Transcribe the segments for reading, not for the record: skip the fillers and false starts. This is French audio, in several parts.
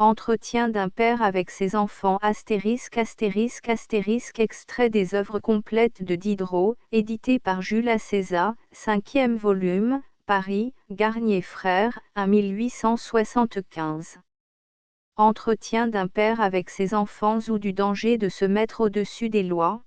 Entretien d'un père avec ses enfants ****** extrait des œuvres complètes de Diderot, édité par Jules Aceza, 5e volume, Paris, Garnier Frères, 1875. Entretien d'un père avec ses enfants ou du danger de se mettre au-dessus des lois.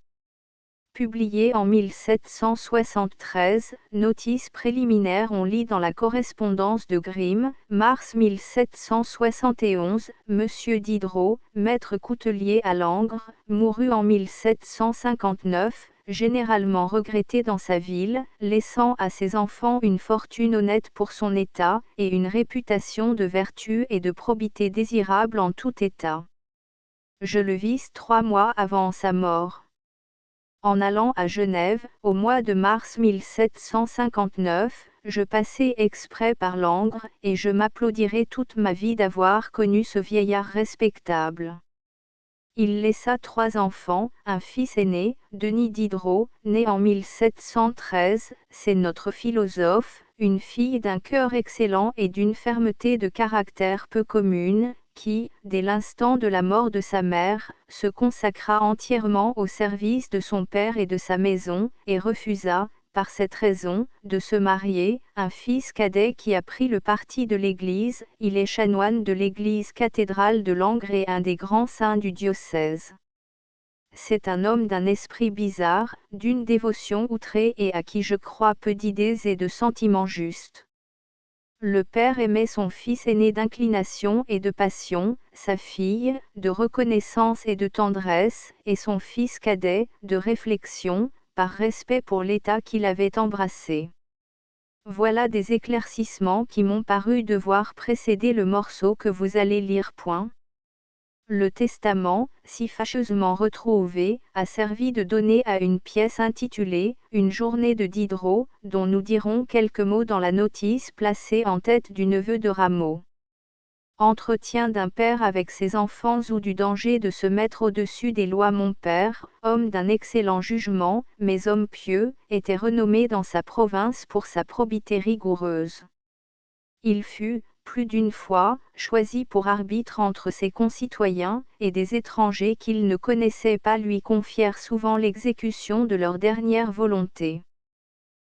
Publié en 1773, notice préliminaire. On lit dans la correspondance de Grimm, mars 1771, Monsieur Diderot, maître coutelier à Langres, mourut en 1759, généralement regretté dans sa ville, laissant à ses enfants une fortune honnête pour son état, et une réputation de vertu et de probité désirable en tout état. Je le vis 3 mois avant sa mort. En allant à Genève, au mois de mars 1759, je passai exprès par Langres, et je m'applaudirai toute ma vie d'avoir connu ce vieillard respectable. Il laissa 3 enfants, un fils aîné, Denis Diderot, né en 1713, c'est notre philosophe, une fille d'un cœur excellent et d'une fermeté de caractère peu commune, qui, dès l'instant de la mort de sa mère, se consacra entièrement au service de son père et de sa maison, et refusa, par cette raison, de se marier, un fils cadet qui a pris le parti de l'Église. Il est chanoine de l'église cathédrale de Langres et un des grands saints du diocèse. C'est un homme d'un esprit bizarre, d'une dévotion outrée et à qui je crois peu d'idées et de sentiments justes. Le père aimait son fils aîné d'inclination et de passion, sa fille, de reconnaissance et de tendresse, et son fils cadet, de réflexion, par respect pour l'état qu'il avait embrassé. Voilà des éclaircissements qui m'ont paru devoir précéder le morceau que vous allez lire. Le testament, si fâcheusement retrouvé, a servi de donner à une pièce intitulée « Une journée de Diderot », dont nous dirons quelques mots dans la notice placée en tête du neveu de Rameau. Entretien d'un père avec ses enfants ou du danger de se mettre au-dessus des lois. Mon père, homme d'un excellent jugement, mais homme pieux, était renommé dans sa province pour sa probité rigoureuse. Il fut, plus d'une fois, choisi pour arbitre entre ses concitoyens, et des étrangers qu'il ne connaissait pas lui confièrent souvent l'exécution de leur dernière volonté.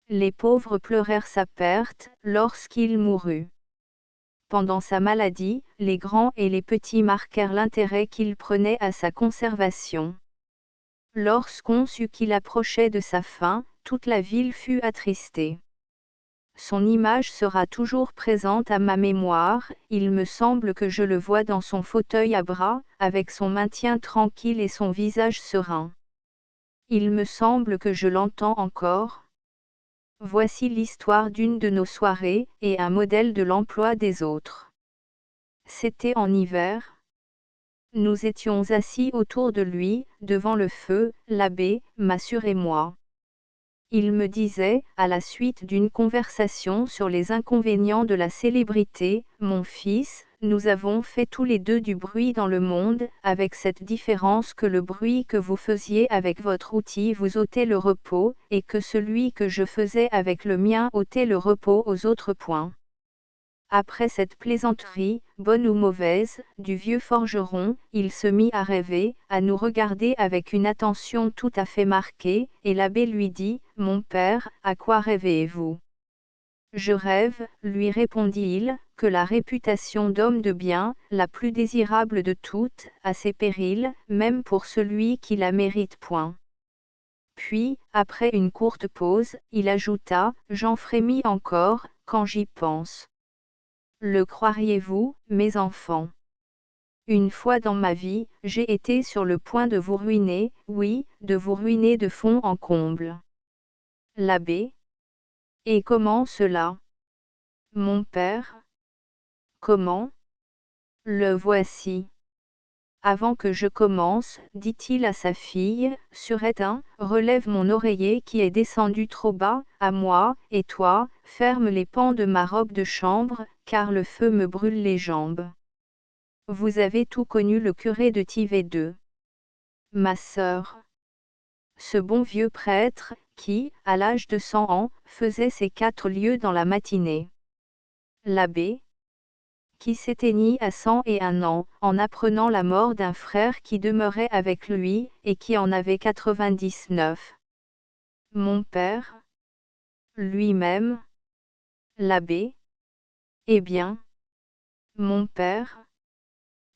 Les pauvres pleurèrent sa perte, lorsqu'il mourut. Pendant sa maladie, les grands et les petits marquèrent l'intérêt qu'il prenait à sa conservation. Lorsqu'on sut qu'il approchait de sa fin, toute la ville fut attristée. Son image sera toujours présente à ma mémoire. Il me semble que je le vois dans son fauteuil à bras, avec son maintien tranquille et son visage serein. Il me semble que je l'entends encore. Voici l'histoire d'une de nos soirées, et un modèle de l'emploi des autres. C'était en hiver. Nous étions assis autour de lui, devant le feu, l'abbé, Massure et moi. Il me disait, à la suite d'une conversation sur les inconvénients de la célébrité, « Mon fils, nous avons fait tous les deux du bruit dans le monde, avec cette différence que le bruit que vous faisiez avec votre outil vous ôtait le repos, et que celui que je faisais avec le mien ôtait le repos aux autres points. » Après cette plaisanterie, bonne ou mauvaise, du vieux forgeron, il se mit à rêver, à nous regarder avec une attention tout à fait marquée, et l'abbé lui dit, « Mon père, à quoi rêvez-vous » ? « Je rêve, lui répondit-il, que la réputation d'homme de bien, la plus désirable de toutes, a ses périls, même pour celui qui la mérite point. » Puis, après une courte pause, il ajouta, « J'en frémis encore, quand j'y pense. » Le croiriez-vous, mes enfants? Une fois dans ma vie, j'ai été sur le point de vous ruiner, oui, de vous ruiner de fond en comble. L'abbé? Et comment cela? Mon père? Comment? Le voici. Avant que je commence, dit-il à sa fille, Suretin, relève mon oreiller qui est descendu trop bas, à moi, et toi, ferme les pans de ma robe de chambre, car le feu me brûle les jambes. Vous avez tout connu le curé de Tived II. Ma sœur. Ce bon vieux prêtre, qui, à l'âge de 100 ans, faisait ses 4 lieues dans la matinée. L'abbé. qui s'éteignit à 101 ans, en apprenant la mort d'un frère qui demeurait avec lui, et qui en avait 99. Mon père, lui-même, l'abbé. Eh bien, mon père,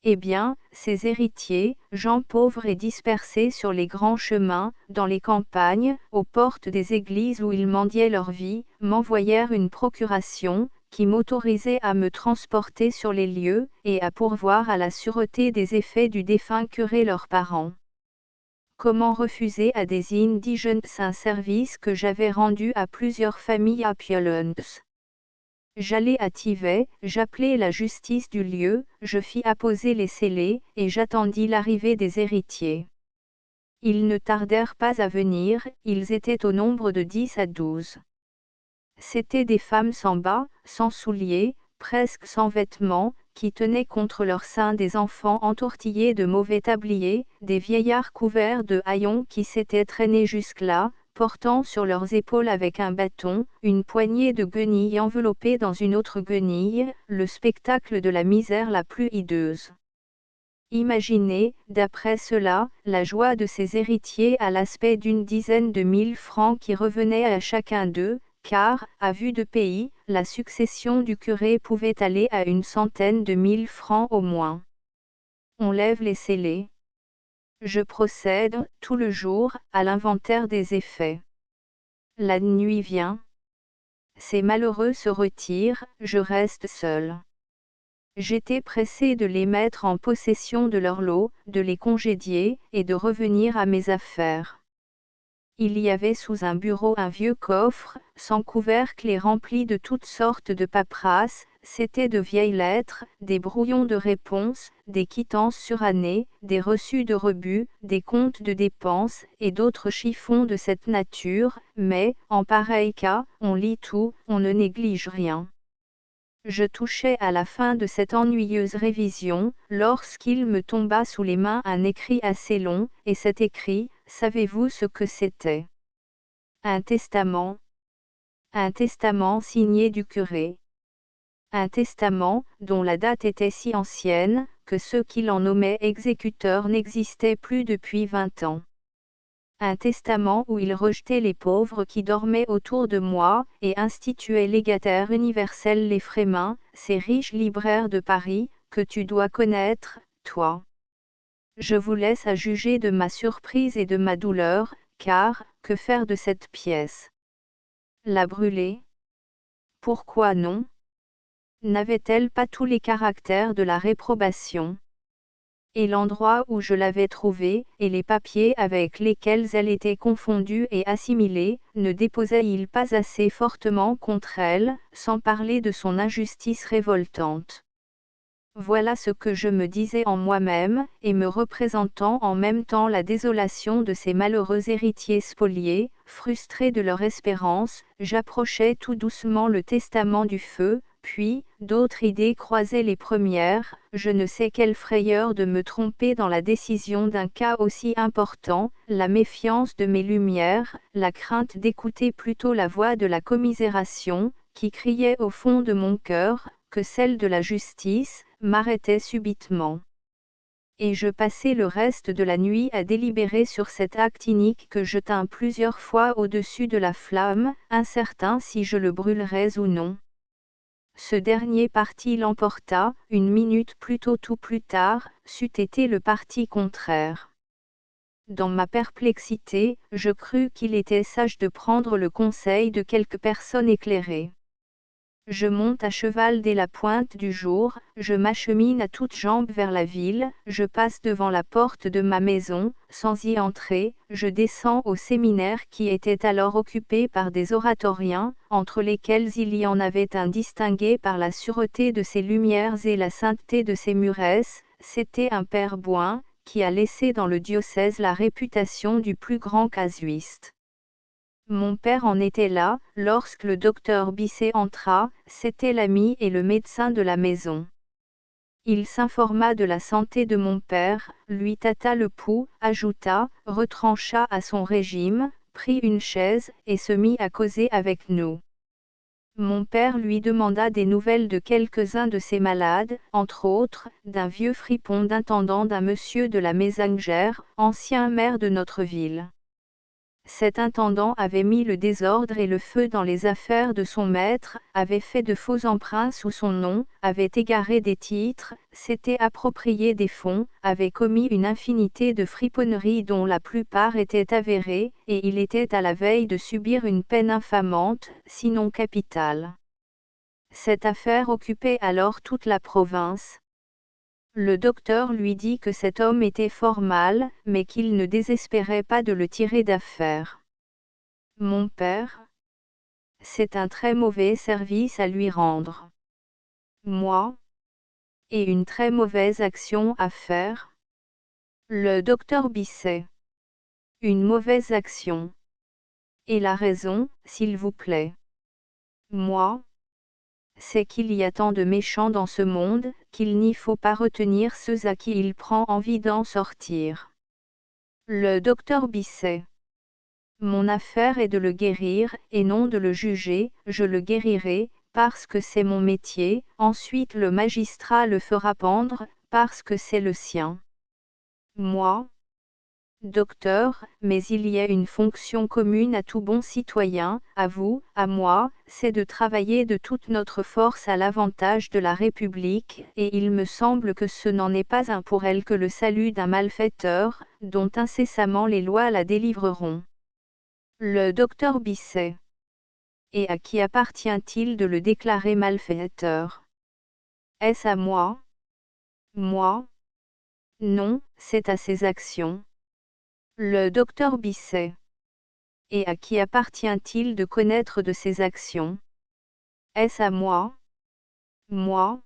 eh bien, ses héritiers, gens pauvres et dispersés sur les grands chemins, dans les campagnes, aux portes des églises où ils mendiaient leur vie, m'envoyèrent une procuration, qui m'autorisait à me transporter sur les lieux, et à pourvoir à la sûreté des effets du défunt curé leurs parents. Comment refuser à des indigents un service que j'avais rendu à plusieurs familles appellantes? J'allai à Tivais, j'appelai la justice du lieu, je fis apposer les scellés, et j'attendis l'arrivée des héritiers. Ils ne tardèrent pas à venir, ils étaient au nombre de 10 à 12. C'étaient des femmes sans bas, sans souliers, presque sans vêtements, qui tenaient contre leurs seins des enfants entortillés de mauvais tabliers, des vieillards couverts de haillons qui s'étaient traînés jusque-là, portant sur leurs épaules avec un bâton, une poignée de guenilles enveloppées dans une autre guenille, le spectacle de la misère la plus hideuse. Imaginez, d'après cela, la joie de ces héritiers à l'aspect d'une dizaine de 1000 francs qui revenaient à chacun d'eux, car, à vue de pays, la succession du curé pouvait aller à une centaine de 1000 francs au moins. On lève les scellés. Je procède, tout le jour, à l'inventaire des effets. La nuit vient. Ces malheureux se retirent, je reste seul. J'étais pressé de les mettre en possession de leur lot, de les congédier, et de revenir à mes affaires. Il y avait sous un bureau un vieux coffre, sans couvercle et rempli de toutes sortes de paperasses, c'étaient de vieilles lettres, des brouillons de réponses, des quittances surannées, des reçus de rebut, des comptes de dépenses, et d'autres chiffons de cette nature, mais, en pareil cas, on lit tout, on ne néglige rien. Je touchais à la fin de cette ennuyeuse révision, lorsqu'il me tomba sous les mains un écrit assez long, et cet écrit, savez-vous ce que c'était? Un testament. Un testament signé du curé. Un testament, dont la date était si ancienne, que ceux qui l'en nommaient exécuteurs n'existaient plus depuis 20 ans. Un testament où il rejetait les pauvres qui dormaient autour de moi, et instituait légataire universel les Frémins, ces riches libraires de Paris, que tu dois connaître, toi. Je vous laisse à juger de ma surprise et de ma douleur, car, que faire de cette pièce? La brûler? Pourquoi non? N'avait-elle pas tous les caractères de la réprobation? Et l'endroit où je l'avais trouvée, et les papiers avec lesquels elle était confondue et assimilée, ne déposaient-ils pas assez fortement contre elle, sans parler de son injustice révoltante? Voilà ce que je me disais en moi-même, et me représentant en même temps la désolation de ces malheureux héritiers spoliés, frustrés de leur espérance, j'approchais tout doucement le testament du feu, puis, d'autres idées croisaient les premières, je ne sais quelle frayeur de me tromper dans la décision d'un cas aussi important, la méfiance de mes lumières, la crainte d'écouter plutôt la voix de la commisération, qui criait au fond de mon cœur, que celle de la justice, m'arrêtait subitement. Et je passai le reste de la nuit à délibérer sur cet acte inique que je tins plusieurs fois au-dessus de la flamme, incertain si je le brûlerais ou non. Ce dernier parti l'emporta, une minute plus tôt ou plus tard, c'eût été le parti contraire. Dans ma perplexité, je crus qu'il était sage de prendre le conseil de quelque personne éclairée. Je monte à cheval dès la pointe du jour, je m'achemine à toutes jambes vers la ville, je passe devant la porte de ma maison, sans y entrer, je descends au séminaire qui était alors occupé par des oratoriens, entre lesquels il y en avait un distingué par la sûreté de ses lumières et la sainteté de ses muresses, c'était un père Bouin, qui a laissé dans le diocèse la réputation du plus grand casuiste. Mon père en était là, lorsque le docteur Bisset entra, c'était l'ami et le médecin de la maison. Il s'informa de la santé de mon père, lui tâta le pouls, ajouta, retrancha à son régime, prit une chaise, et se mit à causer avec nous. Mon père lui demanda des nouvelles de quelques-uns de ses malades, entre autres, d'un vieux fripon d'intendant d'un monsieur de la Mésingère, ancien maire de notre ville. Cet intendant avait mis le désordre et le feu dans les affaires de son maître, avait fait de faux emprunts sous son nom, avait égaré des titres, s'était approprié des fonds, avait commis une infinité de friponneries dont la plupart étaient avérées, et il était à la veille de subir une peine infamante, sinon capitale. Cette affaire occupait alors toute la province. Le docteur lui dit que cet homme était fort mal, mais qu'il ne désespérait pas de le tirer d'affaire. Mon père, c'est un très mauvais service à lui rendre. Moi, et une très mauvaise action à faire. Le docteur Bisset. Une mauvaise action. Et la raison, s'il vous plaît. Moi, c'est qu'il y a tant de méchants dans ce monde, qu'il n'y faut pas retenir ceux à qui il prend envie d'en sortir. Le docteur Bisset. Mon affaire est de le guérir, et non de le juger, je le guérirai, parce que c'est mon métier, ensuite le magistrat le fera pendre, parce que c'est le sien. Moi, docteur, mais il y a une fonction commune à tout bon citoyen, à vous, à moi, c'est de travailler de toute notre force à l'avantage de la République, et il me semble que ce n'en est pas un pour elle que le salut d'un malfaiteur, dont incessamment les lois la délivreront. Le docteur Bisset. Et à qui appartient-il de le déclarer malfaiteur? Est-ce à moi? Moi? Non, c'est à ses actions. Le docteur Bisset. Et à qui appartient-il de connaître de ses actions? Est-ce à moi? Moi?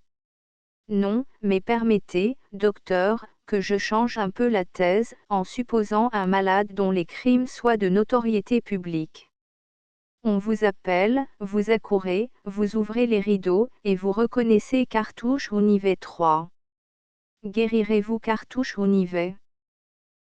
Non, mais permettez, docteur, que je change un peu la thèse, en supposant un malade dont les crimes soient de notoriété publique. On vous appelle, vous accourez, vous ouvrez les rideaux, et vous reconnaissez Cartouche ou Nivet 3. Guérirez-vous Cartouche ou Nivet?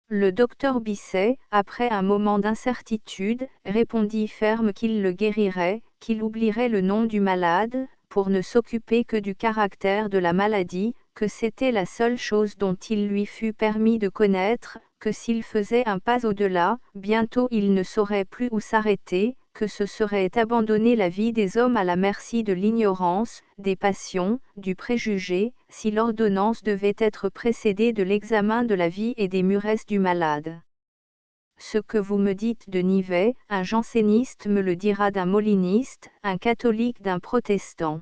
Le docteur Bisset, après un moment d'incertitude, répondit ferme qu'il le guérirait, qu'il oublierait le nom du malade, pour ne s'occuper que du caractère de la maladie, que c'était la seule chose dont il lui fût permis de connaître, que s'il faisait un pas au-delà, bientôt il ne saurait plus où s'arrêter, que ce serait abandonner la vie des hommes à la merci de l'ignorance, des passions, du préjugé, si l'ordonnance devait être précédée de l'examen de la vie et des muresses du malade. Ce que vous me dites de Nivet, un janséniste me le dira d'un moliniste, un catholique d'un protestant.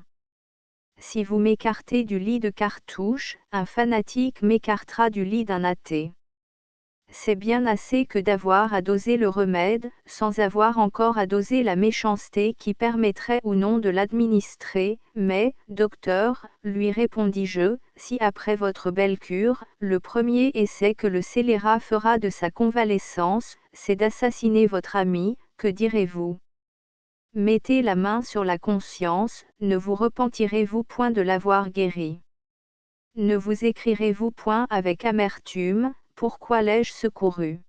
Si vous m'écartez du lit de Cartouche, un fanatique m'écartera du lit d'un athée. C'est bien assez que d'avoir à doser le remède, sans avoir encore à doser la méchanceté qui permettrait ou non de l'administrer, mais, docteur, lui répondis-je, si après votre belle cure, le premier essai que le scélérat fera de sa convalescence, c'est d'assassiner votre ami, que direz-vous? Mettez la main sur la conscience, ne vous repentirez-vous point de l'avoir guéri? Ne vous écrirez-vous point avec amertume, pourquoi l'ai-je secouru?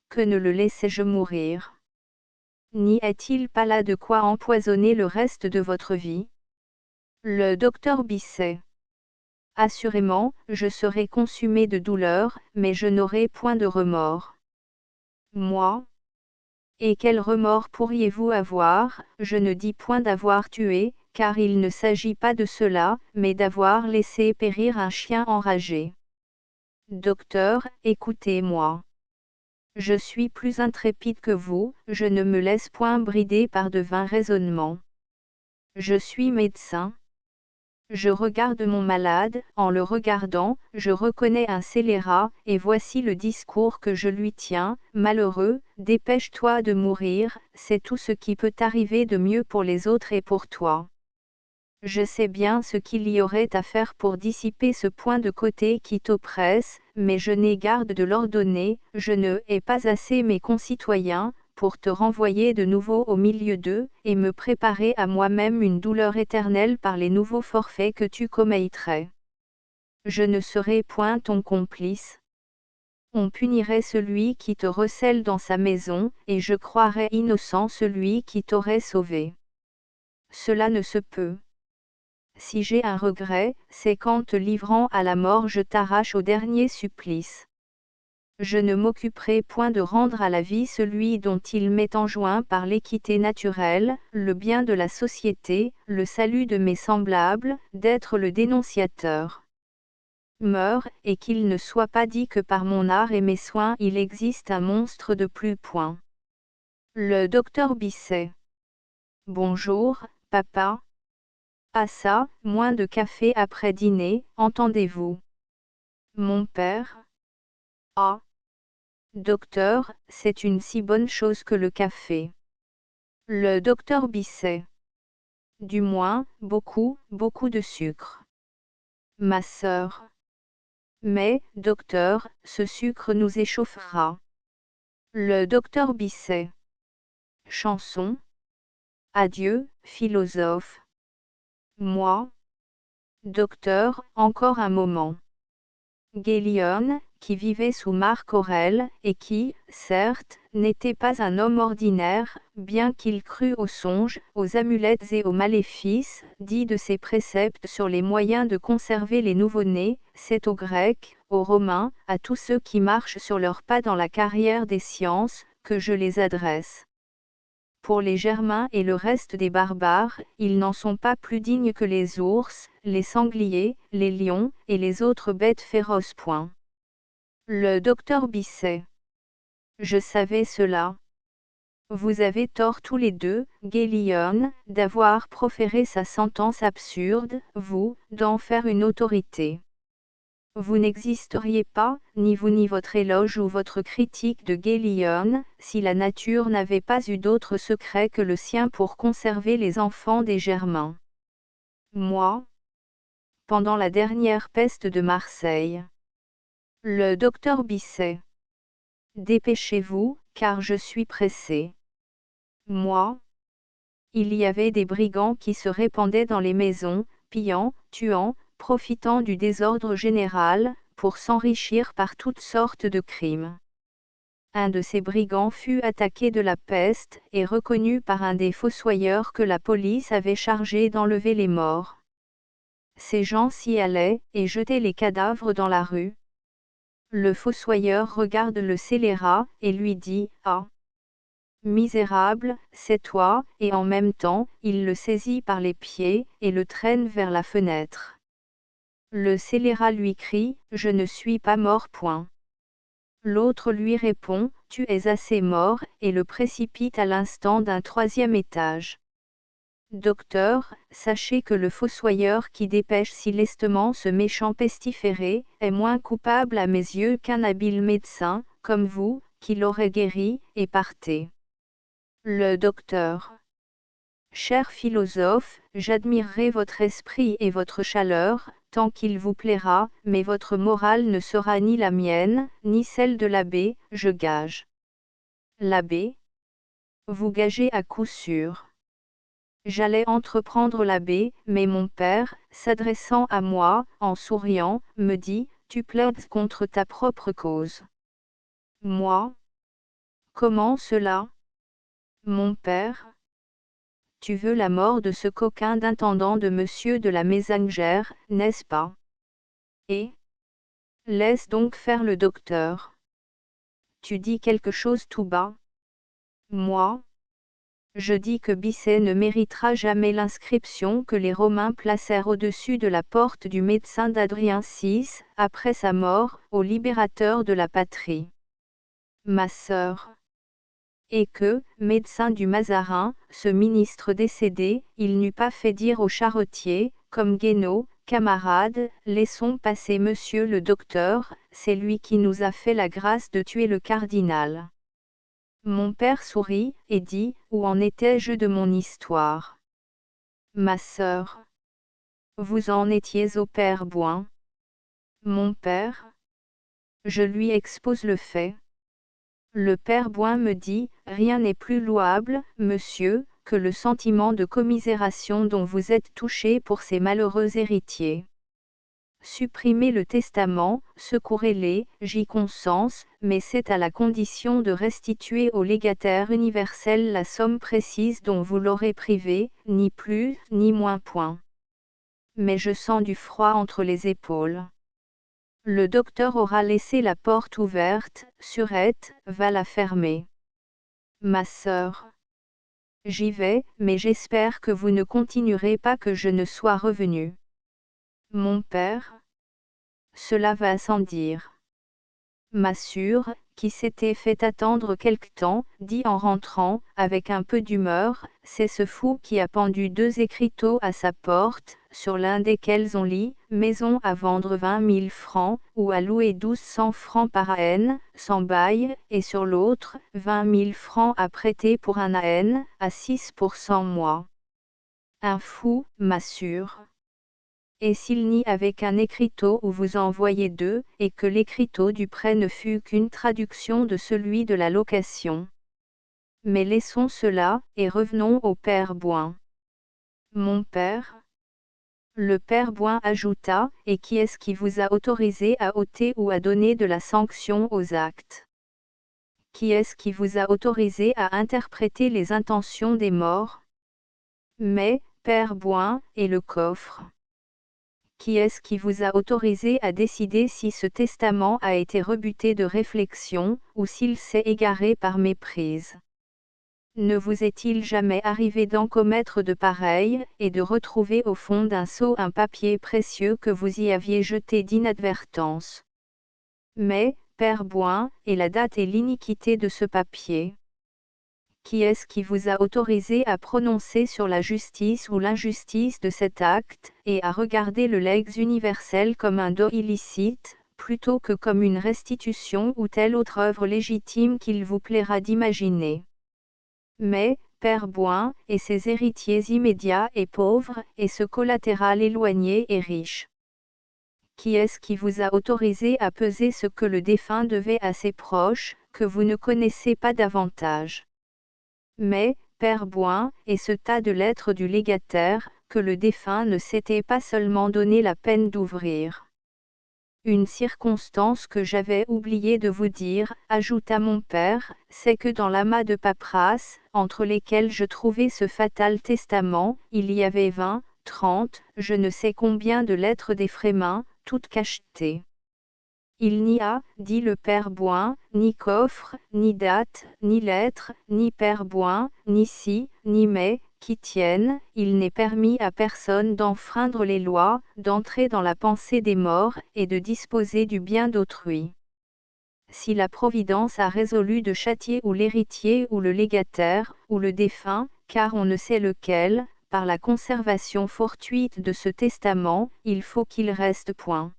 Que ne le laissais-je mourir? N'y a-t-il pas là de quoi empoisonner le reste de votre vie? Le docteur Bisset. Assurément, je serai consumé de douleur, mais je n'aurai point de remords. Moi? Et quel remords pourriez-vous avoir? Je ne dis point d'avoir tué, car il ne s'agit pas de cela, mais d'avoir laissé périr un chien enragé. Docteur, écoutez-moi. Je suis plus intrépide que vous, je ne me laisse point brider par de vains raisonnements. Je suis médecin. Je regarde mon malade, en le regardant, je reconnais un scélérat, et voici le discours que je lui tiens: malheureux, dépêche-toi de mourir, c'est tout ce qui peut arriver de mieux pour les autres et pour toi. Je sais bien ce qu'il y aurait à faire pour dissiper ce point de côté qui t'oppresse, mais je n'ai garde de l'ordonner, je ne hais pas assez mes concitoyens, pour te renvoyer de nouveau au milieu d'eux, et me préparer à moi-même une douleur éternelle par les nouveaux forfaits que tu commettrais. Je ne serai point ton complice. On punirait celui qui te recèle dans sa maison, et je croirais innocent celui qui t'aurait sauvé. cela ne se peut. Si j'ai un regret, c'est qu'en te livrant à la mort je t'arrache au dernier supplice. Je ne m'occuperai point de rendre à la vie celui dont il m'est enjoint par l'équité naturelle, le bien de la société, le salut de mes semblables, d'être le dénonciateur. Meurs, et qu'il ne soit pas dit que par mon art et mes soins il existe un monstre de plus point. Le docteur Bisset. Bonjour, papa. Ah ça, moins de café après dîner, entendez-vous. Mon père. Ah. Docteur, c'est une si bonne chose que le café. Le docteur Bisset. Du moins, beaucoup, beaucoup de sucre. Ma sœur. Mais, docteur, ce sucre nous échauffera. Le docteur Bisset. Chanson. Adieu, philosophe. Moi. Docteur, encore un moment. Gélion, qui vivait sous Marc Aurèle, et qui, certes, n'était pas un homme ordinaire, bien qu'il crût aux songes, aux amulettes et aux maléfices, dit de ses préceptes sur les moyens de conserver les nouveau-nés, c'est aux Grecs, aux Romains, à tous ceux qui marchent sur leurs pas dans la carrière des sciences, que je les adresse. Pour les Germains et le reste des barbares, ils n'en sont pas plus dignes que les ours, les sangliers, les lions, et les autres bêtes féroces. Point. Le docteur Bisset. Je savais cela. Vous avez tort tous les deux, Gélion, d'avoir proféré sa sentence absurde, vous, d'en faire une autorité. Vous n'existeriez pas, ni vous ni votre éloge ou votre critique de Gélion, si la nature n'avait pas eu d'autre secret que le sien pour conserver les enfants des Germains. Moi. Pendant la dernière peste de Marseille. Le docteur Bisset. Dépêchez-vous, car je suis pressé. Moi. Il y avait des brigands qui se répandaient dans les maisons, pillant, tuant, profitant du désordre général, pour s'enrichir par toutes sortes de crimes. Un de ces brigands fut attaqué de la peste, et reconnu par un des fossoyeurs que la police avait chargé d'enlever les morts. Ces gens s'y allaient, et jetaient les cadavres dans la rue. Le fossoyeur regarde le scélérat, et lui dit « Ah ! Misérable, c'est toi », et en même temps, il le saisit par les pieds, et le traîne vers la fenêtre. Le scélérat lui crie « Je ne suis pas mort. Point. » L'autre lui répond « Tu es assez mort », et le précipite à l'instant d'un 3e étage. Docteur, sachez que le fossoyeur qui dépêche si lestement ce méchant pestiféré, est moins coupable à mes yeux qu'un habile médecin, comme vous, qui l'aurait guéri, et partez. Le docteur. Cher philosophe, j'admirerai votre esprit et votre chaleur, tant qu'il vous plaira, mais votre morale ne sera ni la mienne, ni celle de l'abbé, je gage. L'abbé. Vous gagez à coup sûr. J'allais entreprendre l'abbé, mais mon père, s'adressant à moi, en souriant, me dit, tu plaides contre ta propre cause. Moi. Comment cela? Mon père. Tu veux la mort de ce coquin d'intendant de monsieur de la Mésangère, n'est-ce pas? Et? Laisse donc faire le docteur. Tu dis quelque chose tout bas? Moi? Je dis que Bisset ne méritera jamais l'inscription que les Romains placèrent au-dessus de la porte du médecin d'Adrien VI, après sa mort, au libérateur de la patrie. Ma sœur. Et que, médecin du Mazarin, ce ministre décédé, il n'eût pas fait dire au charretier, comme Guénaud, camarade, laissons passer monsieur le docteur, c'est lui qui nous a fait la grâce de tuer le cardinal. Mon père sourit, et dit, où en étais-je de mon histoire? Ma sœur. Vous en étiez au père Bouin. Mon père. Je lui expose le fait. Le père Bouin me dit, rien n'est plus louable, monsieur, que le sentiment de commisération dont vous êtes touché pour ces malheureux héritiers. supprimez le testament, secourez-les, j'y consens, mais c'est à la condition de restituer au légataire universel la somme précise dont vous l'aurez privé, ni plus, ni moins point. Mais je sens du froid entre les épaules. Le docteur aura laissé la porte ouverte, Surette va la fermer. Ma sœur. J'y vais, mais j'espère que vous ne continuerez pas que je ne sois revenu. Mon père? Cela va sans dire. Ma sœur, qui s'était fait attendre quelque temps, dit en rentrant, avec un peu d'humeur, c'est ce fou qui a pendu 2 écriteaux à sa porte, sur l'un desquels on lit, maison à vendre 20 000 francs, ou à louer 1200 francs par AN, sans bail, et sur l'autre, 20 000 francs à prêter pour un AN, à 6% mois. Un fou, ma sœur. Et s'il n'y avait qu'un écriteau où vous en voyez 2, et que l'écriteau du prêt ne fût qu'une traduction de celui de la location. Mais laissons cela, et revenons au père Bouin. Mon père? Le père Bouin ajouta, et qui est-ce qui vous a autorisé à ôter ou à donner de la sanction aux actes? Qui est-ce qui vous a autorisé à interpréter les intentions des morts? Mais, père Bouin, et le coffre? Qui est-ce qui vous a autorisé à décider si ce testament a été rebuté de réflexion, ou s'il s'est égaré par méprise? Ne vous est-il jamais arrivé d'en commettre de pareils, et de retrouver au fond d'un seau un papier précieux que vous y aviez jeté d'inadvertance? Mais, père Bouin, et la date et l'iniquité de ce papier? Qui est-ce qui vous a autorisé à prononcer sur la justice ou l'injustice de cet acte, et à regarder le legs universel comme un don illicite, plutôt que comme une restitution ou telle autre œuvre légitime qu'il vous plaira d'imaginer? Mais, père Bouin, et ses héritiers immédiats et pauvres, et ce collatéral éloigné et riche? Qui est-ce qui vous a autorisé à peser ce que le défunt devait à ses proches, que vous ne connaissez pas davantage? Mais, père Bouin, et ce tas de lettres du légataire, que le défunt ne s'était pas seulement donné la peine d'ouvrir. Une circonstance que j'avais oublié de vous dire, ajouta mon père, c'est que dans l'amas de paperasse, entre lesquelles je trouvais ce fatal testament, il y avait 20, 30, je ne sais combien de lettres des Frémins, toutes cachetées. Il n'y a, dit le père Bouin, ni coffre, ni date, ni lettre, ni père Bouin, ni si, ni mais, qui tiennent, il n'est permis à personne d'enfreindre les lois, d'entrer dans la pensée des morts, et de disposer du bien d'autrui. Si la Providence a résolu de châtier ou l'héritier ou le légataire, ou le défunt, car on ne sait lequel, par la conservation fortuite de ce testament, il faut qu'il reste point.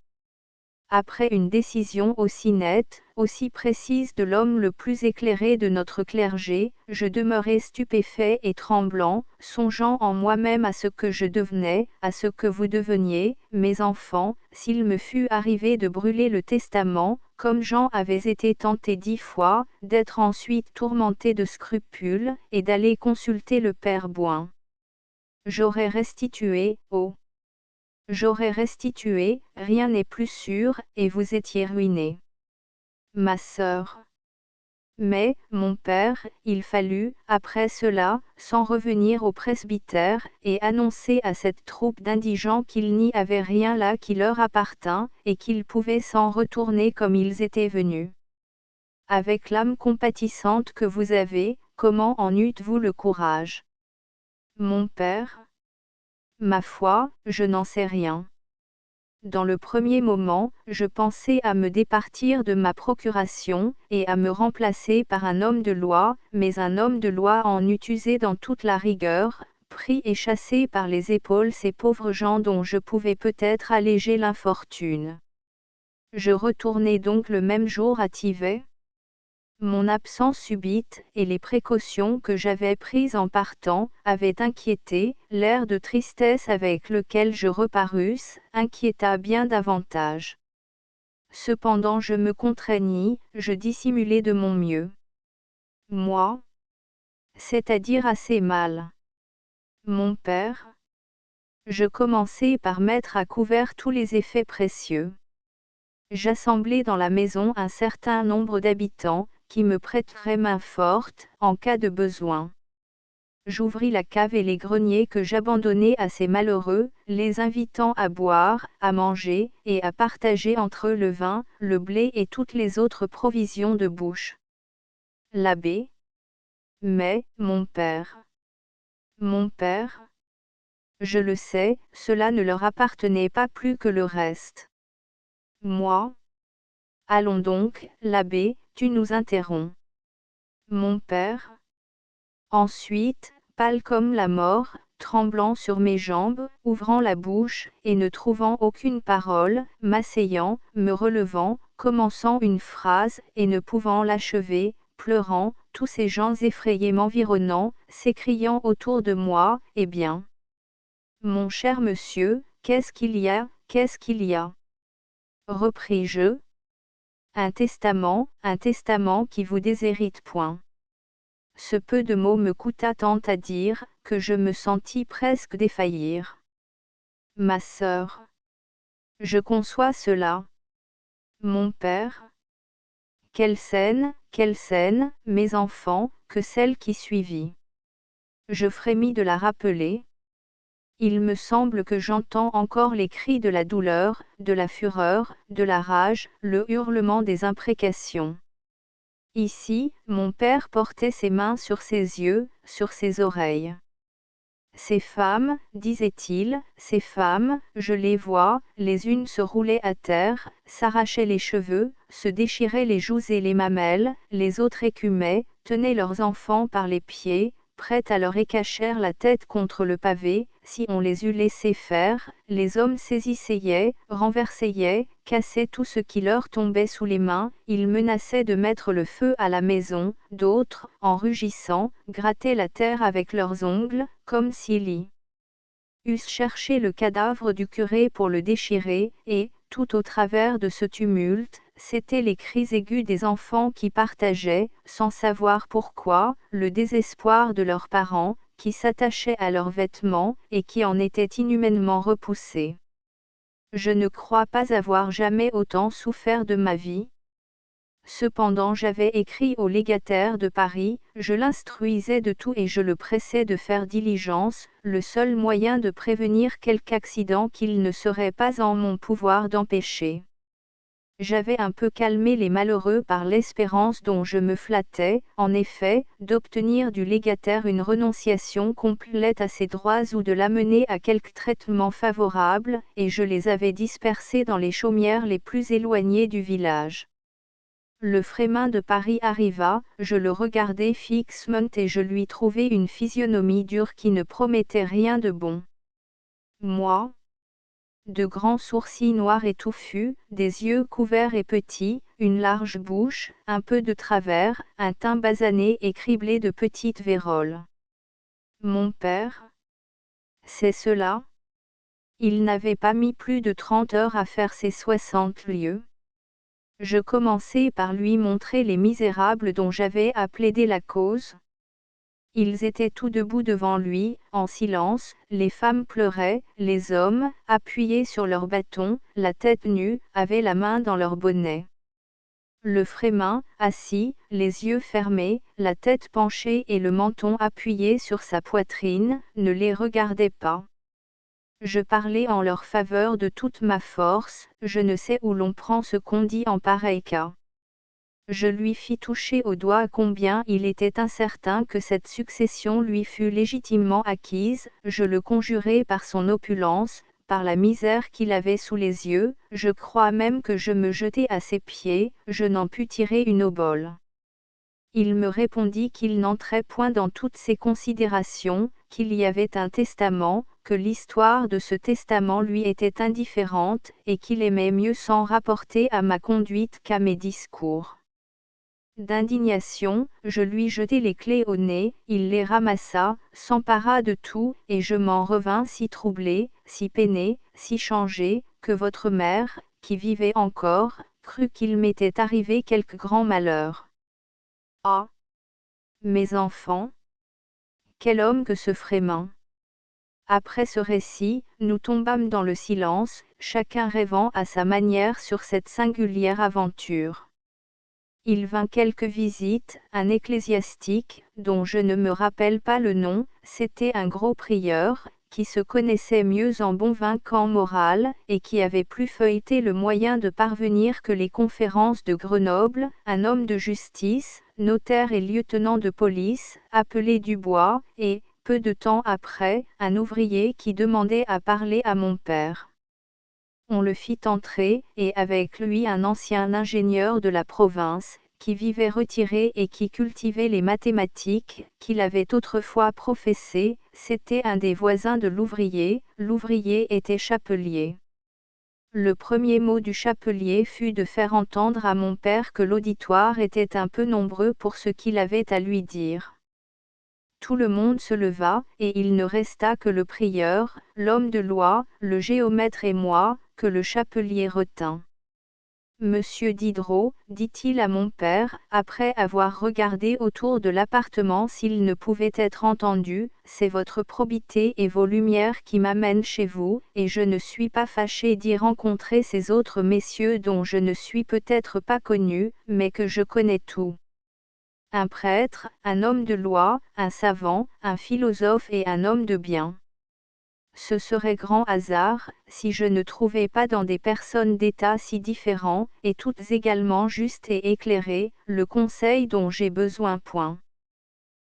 Après une décision aussi nette, aussi précise de l'homme le plus éclairé de notre clergé, je demeurai stupéfait et tremblant, songeant en moi-même à ce que je devenais, à ce que vous deveniez, mes enfants, s'il me fût arrivé de brûler le testament, comme Jean avait été tenté 10 fois, d'être ensuite tourmenté de scrupules, et d'aller consulter le père Bouin. J'aurais restitué, J'aurais restitué, rien n'est plus sûr, et vous étiez ruiné. Ma sœur. Mais, mon père, il fallut, après cela, s'en revenir au presbytère, et annoncer à cette troupe d'indigents qu'il n'y avait rien là qui leur appartint, et qu'ils pouvaient s'en retourner comme ils étaient venus. Avec l'âme compatissante que vous avez, comment en eûtes-vous le courage? Mon père? Ma foi, je n'en sais rien. Dans le premier moment, je pensais à me départir de ma procuration, et à me remplacer par un homme de loi, mais un homme de loi en eût usé dans toute la rigueur, pris et chassé par les épaules ces pauvres gens dont je pouvais peut-être alléger l'infortune. Je retournai donc le même jour à Thivet. Mon absence subite, et les précautions que j'avais prises en partant, avaient inquiété, l'air de tristesse avec lequel je reparus, inquiéta bien davantage. Cependant je me contraignis, je dissimulai de mon mieux. Moi? C'est-à-dire assez mal. Mon père? Je commençai par mettre à couvert tous les effets précieux. J'assemblai dans la maison un certain nombre d'habitants, qui me prêteraient main forte, en cas de besoin. J'ouvris la cave et les greniers que j'abandonnai à ces malheureux, les invitant à boire, à manger, et à partager entre eux le vin, le blé et toutes les autres provisions de bouche. L'abbé. Mais, mon père. Mon père. Je le sais, cela ne leur appartenait pas plus que le reste. Moi. Allons donc, l'abbé, tu nous interromps. Mon père. Ensuite, pâle comme la mort, tremblant sur mes jambes, ouvrant la bouche, et ne trouvant aucune parole, m'asseyant, me relevant, commençant une phrase, et ne pouvant l'achever, pleurant, tous ces gens effrayés m'environnant, s'écriant autour de moi, « Eh bien, mon cher monsieur, qu'est-ce qu'il y a, qu'est-ce qu'il y a ?» repris-je. Un testament qui vous déshérite point. Ce peu de mots me coûta tant à dire, que je me sentis presque défaillir. Ma sœur. Je conçois cela. Mon père. Quelle scène, mes enfants, que celle qui suivit. Je frémis de la rappeler. Il me semble que j'entends encore les cris de la douleur, de la fureur, de la rage, le hurlement des imprécations. Ici, mon père portait ses mains sur ses yeux, sur ses oreilles. Ces femmes, disait-il, ces femmes, je les vois, les unes se roulaient à terre, s'arrachaient les cheveux, se déchiraient les joues et les mamelles, les autres écumaient, tenaient leurs enfants par les pieds, prêtes à leur écacher la tête contre le pavé, si on les eût laissés faire, les hommes saisissaient, renversaient, cassaient tout ce qui leur tombait sous les mains, ils menaçaient de mettre le feu à la maison, d'autres, en rugissant, grattaient la terre avec leurs ongles, comme s'ils y eussent cherché le cadavre du curé pour le déchirer, et, tout au travers de ce tumulte, c'étaient les cris aigus des enfants qui partageaient, sans savoir pourquoi, le désespoir de leurs parents, qui s'attachaient à leurs vêtements, et qui en étaient inhumainement repoussés. Je ne crois pas avoir jamais autant souffert de ma vie. Cependant j'avais écrit au légataire de Paris, je l'instruisais de tout et je le pressais de faire diligence, le seul moyen de prévenir quelque accident qu'il ne serait pas en mon pouvoir d'empêcher. J'avais un peu calmé les malheureux par l'espérance dont je me flattais, en effet, d'obtenir du légataire une renonciation complète à ses droits ou de l'amener à quelque traitement favorable, et je les avais dispersés dans les chaumières les plus éloignées du village. Le frémin de Paris arriva, je le regardai fixement et je lui trouvai une physionomie dure qui ne promettait rien de bon. Moi, de grands sourcils noirs et touffus, des yeux couverts et petits, une large bouche, un peu de travers, un teint basané et criblé de petites vérolles. Mon père. C'est cela. Il n'avait pas mis plus de 30 heures à faire ses 60 lieues. Je commençai par lui montrer les misérables dont j'avais à plaider la cause. Ils étaient tout debout devant lui, en silence, les femmes pleuraient, les hommes, appuyés sur leurs bâtons, la tête nue, avaient la main dans leur bonnet. Le frémin, assis, les yeux fermés, la tête penchée et le menton appuyé sur sa poitrine, ne les regardait pas. Je parlais en leur faveur de toute ma force, je ne sais où l'on prend ce qu'on dit en pareil cas. Je lui fis toucher au doigt combien il était incertain que cette succession lui fût légitimement acquise, je le conjurai par son opulence, par la misère qu'il avait sous les yeux, je crois même que je me jetai à ses pieds, je n'en pus tirer une obole. Il me répondit qu'il n'entrait point dans toutes ces considérations, qu'il y avait un testament, que l'histoire de ce testament lui était indifférente, et qu'il aimait mieux s'en rapporter à ma conduite qu'à mes discours. D'indignation, je lui jetai les clés au nez, il les ramassa, s'empara de tout, et je m'en revins si troublé, si peiné, si changé, que votre mère, qui vivait encore, crut qu'il m'était arrivé quelque grand malheur. Ah! Mes enfants! Quel homme que ce frémin! Après ce récit, nous tombâmes dans le silence, chacun rêvant à sa manière sur cette singulière aventure. Il vint quelques visites, un ecclésiastique, dont je ne me rappelle pas le nom, c'était un gros prieur, qui se connaissait mieux en bon vin qu'en morale, et qui avait plus feuilleté le moyen de parvenir que les conférences de Grenoble, un homme de justice, notaire et lieutenant de police, appelé Dubois, et, peu de temps après, un ouvrier qui demandait à parler à mon père. On le fit entrer, et avec lui un ancien ingénieur de la province, qui vivait retiré et qui cultivait les mathématiques, qu'il avait autrefois professées, c'était un des voisins de l'ouvrier était chapelier. Le premier mot du chapelier fut de faire entendre à mon père que l'auditoire était un peu nombreux pour ce qu'il avait à lui dire. Tout le monde se leva, et il ne resta que le prieur, l'homme de loi, le géomètre et moi, que le chapelier retint. Monsieur Diderot, dit-il à mon père, après avoir regardé autour de l'appartement s'il ne pouvait être entendu, c'est votre probité et vos lumières qui m'amènent chez vous, et je ne suis pas fâché d'y rencontrer ces autres messieurs dont je ne suis peut-être pas connu, mais que je connais tout. Un prêtre, un homme de loi, un savant, un philosophe et un homme de bien. Ce serait grand hasard, si je ne trouvais pas dans des personnes d'état si différents, et toutes également justes et éclairées, le conseil dont j'ai besoin.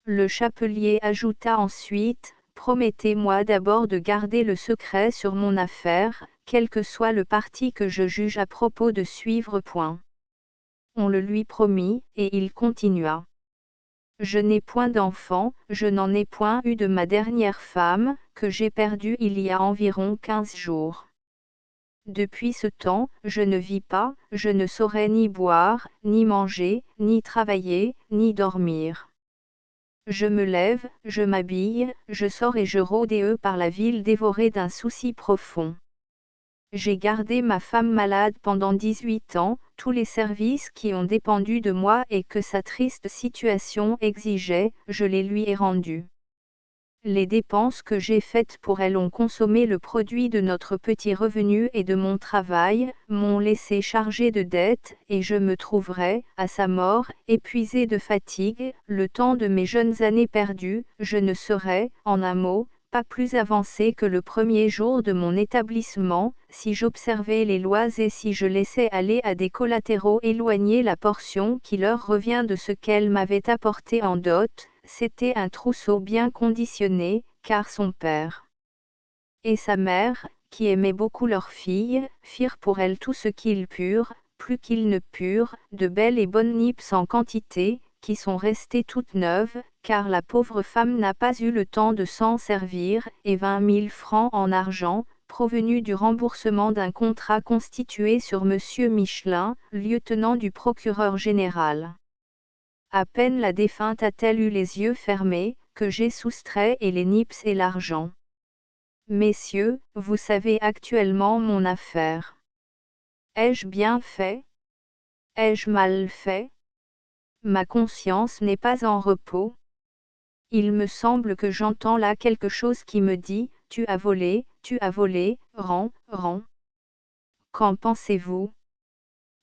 Le chapelier ajouta ensuite, promettez-moi d'abord de garder le secret sur mon affaire, quel que soit le parti que je juge à propos de suivre. On le lui promit, et il continua. Je n'ai point d'enfant, je n'en ai point eu de ma dernière femme, que j'ai perdue il y a environ 15 jours. Depuis ce temps, je ne vis pas, je ne saurais ni boire, ni manger, ni travailler, ni dormir. Je me lève, je m'habille, je sors et je rôde par la ville dévoré d'un souci profond. J'ai gardé ma femme malade pendant 18 ans, tous les services qui ont dépendu de moi et que sa triste situation exigeait, je les lui ai rendus. Les dépenses que j'ai faites pour elle ont consommé le produit de notre petit revenu et de mon travail, m'ont laissé chargé de dettes, et je me trouverai, à sa mort, épuisé de fatigue, le temps de mes jeunes années perdues, je ne serai, en un mot, pas plus avancé que le premier jour de mon établissement, si j'observais les lois et si je laissais aller à des collatéraux éloignés la portion qui leur revient de ce qu'elle m'avait apporté en dot. C'était un trousseau bien conditionné, car son père et sa mère, qui aimaient beaucoup leur fille, firent pour elle tout ce qu'ils purent, plus qu'ils ne purent, de belles et bonnes nippes en quantité, qui sont restées toutes neuves, car la pauvre femme n'a pas eu le temps de s'en servir, et 20 000 francs en argent, provenus du remboursement d'un contrat constitué sur Monsieur Michelin, lieutenant du procureur général. À peine la défunte a-t-elle eu les yeux fermés, que j'ai soustrait et les nippes et l'argent. Messieurs, vous savez actuellement mon affaire. Ai-je bien fait? Ai-je mal fait? Ma conscience n'est pas en repos. Il me semble que j'entends là quelque chose qui me dit, tu as volé, rends, rends. Qu'en pensez-vous?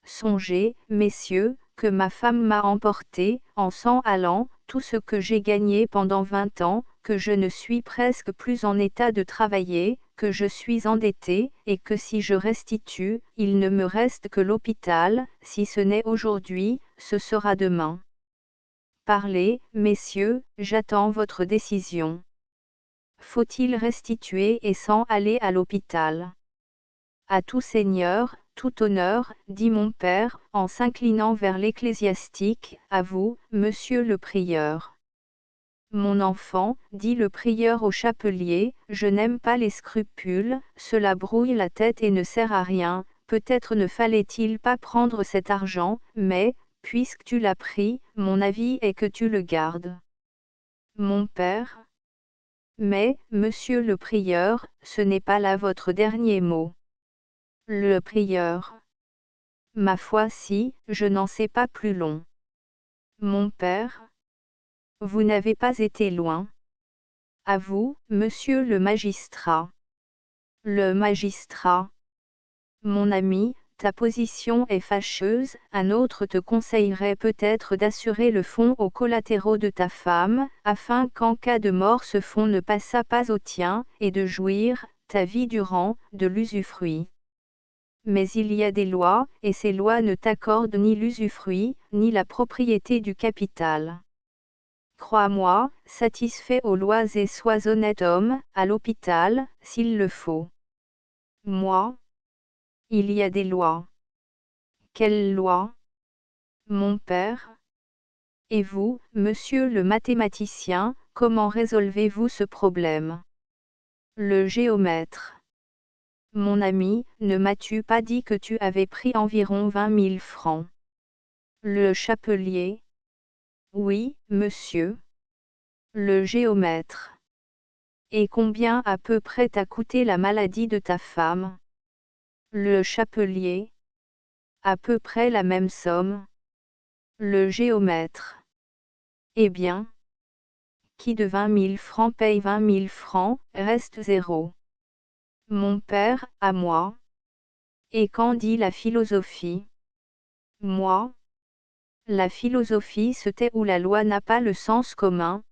Songez, messieurs, que ma femme m'a emporté, en s'en allant, tout ce que j'ai gagné pendant 20 ans, que je ne suis presque plus en état de travailler, que je suis endetté, et que si je restitue, il ne me reste que l'hôpital, si ce n'est aujourd'hui, ce sera demain. Parlez, messieurs, j'attends votre décision. Faut-il restituer et s'en aller à l'hôpital? À tout seigneur, tout honneur, dit mon père, en s'inclinant vers l'ecclésiastique, à vous, monsieur le prieur. Mon enfant, dit le prieur au chapelier, je n'aime pas les scrupules, cela brouille la tête et ne sert à rien, peut-être ne fallait-il pas prendre cet argent, mais, puisque tu l'as pris, mon avis est que tu le gardes. Mon père? Mais, monsieur le prieur, ce n'est pas là votre dernier mot. Le prieur. Ma foi si, je n'en sais pas plus long. Mon père? Vous n'avez pas été loin. À vous, monsieur le magistrat. Le magistrat. Mon ami, ta position est fâcheuse, un autre te conseillerait peut-être d'assurer le fonds aux collatéraux de ta femme, afin qu'en cas de mort ce fonds ne passât pas au tien, et de jouir, ta vie durant, de l'usufruit. Mais il y a des lois, et ces lois ne t'accordent ni l'usufruit, ni la propriété du capital. Crois-moi, satisfais aux lois et sois honnête homme, à l'hôpital, s'il le faut. Moi? Il y a des lois. Quelles lois? Mon père? Et vous, monsieur le mathématicien, comment résolvez-vous ce problème? Le géomètre. Mon ami, ne m'as-tu pas dit que tu avais pris environ 20 000 francs? Le chapelier. Oui, monsieur. Le géomètre. Et combien à peu près t'a coûté la maladie de ta femme? Le chapelier. À peu près la même somme. Le géomètre. Eh bien, qui de 20 000 francs paye 20 000 francs, reste zéro. Mon père, à moi. Et qu'en dit la philosophie? Moi? La philosophie se tait où la loi n'a pas le sens commun.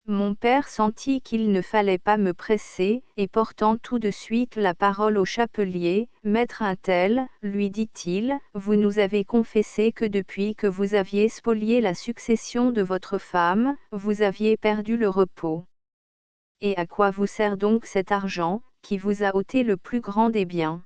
Mon père sentit qu'il ne fallait pas me presser, et portant tout de suite la parole au chapelier, Maître Untel, lui dit-il, vous nous avez confessé que depuis que vous aviez spolié la succession de votre femme, vous aviez perdu le repos. Et à quoi vous sert donc cet argent, qui vous a ôté le plus grand des biens?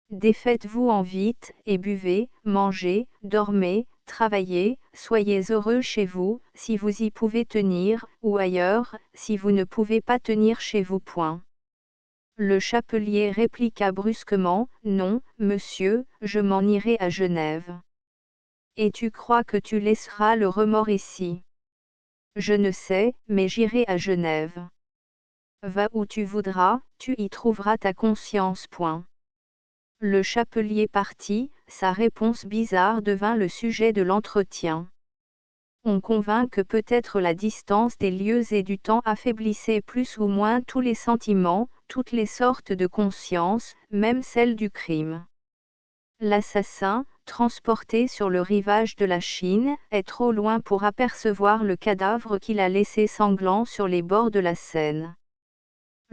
Défaites-vous en vite, et buvez, mangez, dormez, travaillez, soyez heureux chez vous, si vous y pouvez tenir, ou ailleurs, si vous ne pouvez pas tenir chez vous point. Le chapelier répliqua brusquement, non, monsieur, je m'en irai à Genève. Et tu crois que tu laisseras le remords ici? Je ne sais, mais j'irai à Genève. Va où tu voudras, tu y trouveras ta conscience point. Le chapelier partit, sa réponse bizarre devint le sujet de l'entretien. On convint que peut-être la distance des lieux et du temps affaiblissait plus ou moins tous les sentiments, toutes les sortes de conscience, même celle du crime. L'assassin, transporté sur le rivage de la Chine, est trop loin pour apercevoir le cadavre qu'il a laissé sanglant sur les bords de la Seine.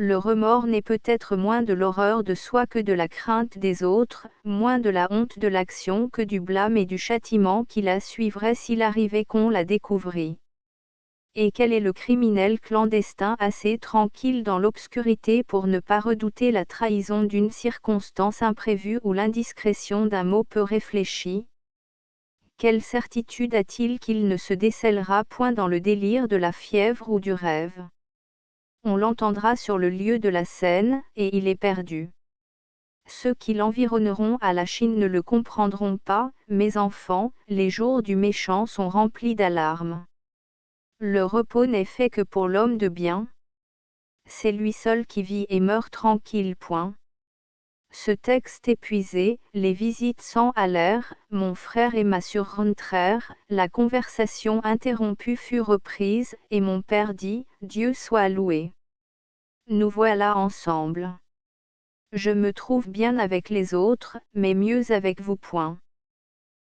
Le remords n'est peut-être moins de l'horreur de soi que de la crainte des autres, moins de la honte de l'action que du blâme et du châtiment qui la suivrait s'il arrivait qu'on la découvrît. Et quel est le criminel clandestin assez tranquille dans l'obscurité pour ne pas redouter la trahison d'une circonstance imprévue ou l'indiscrétion d'un mot peu réfléchi? Quelle certitude a-t-il qu'il ne se décèlera point dans le délire de la fièvre ou du rêve? On l'entendra sur le lieu de la scène, et il est perdu. Ceux qui l'environneront à la Chine ne le comprendront pas, mes enfants, les jours du méchant sont remplis d'alarmes. Le repos n'est fait que pour l'homme de bien. C'est lui seul qui vit et meurt tranquille. Point. Ce texte épuisé, les visites s'en allèrent, mon frère et ma sœur rentrèrent, la conversation interrompue fut reprise, et mon père dit, Dieu soit loué. Nous voilà ensemble. Je me trouve bien avec les autres, mais mieux avec vous point.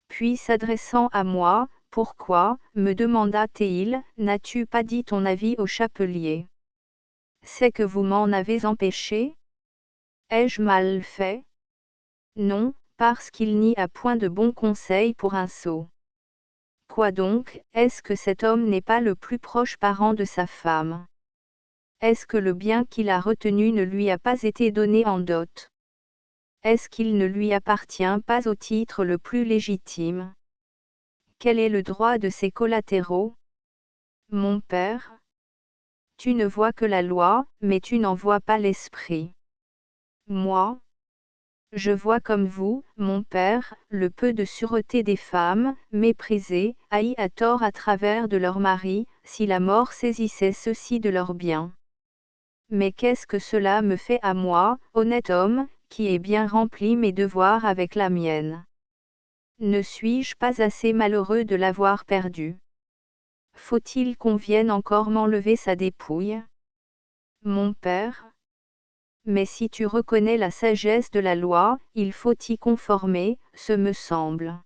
Puis s'adressant à moi, pourquoi, me demanda-t-il, n'as-tu pas dit ton avis au chapelier? C'est que vous m'en avez empêché? Ai-je mal fait? Non, parce qu'il n'y a point de bons conseils pour un sot. Quoi donc, est-ce que cet homme n'est pas le plus proche parent de sa femme? Est-ce que le bien qu'il a retenu ne lui a pas été donné en dot? Est-ce qu'il ne lui appartient pas au titre le plus légitime? Quel est le droit de ses collatéraux? Mon père? Tu ne vois que la loi, mais tu n'en vois pas l'esprit. Moi? Je vois comme vous, mon père, le peu de sûreté des femmes, méprisées, haïes à tort à travers de leurs maris, si la mort saisissait ceux-ci de leurs biens. Mais qu'est-ce que cela me fait à moi, honnête homme, qui ai bien rempli mes devoirs avec la mienne? Ne suis-je pas assez malheureux de l'avoir perdu? Faut-il qu'on vienne encore m'enlever sa dépouille? Mon père. Mais si tu reconnais la sagesse de la loi, il faut y conformer, ce me semble.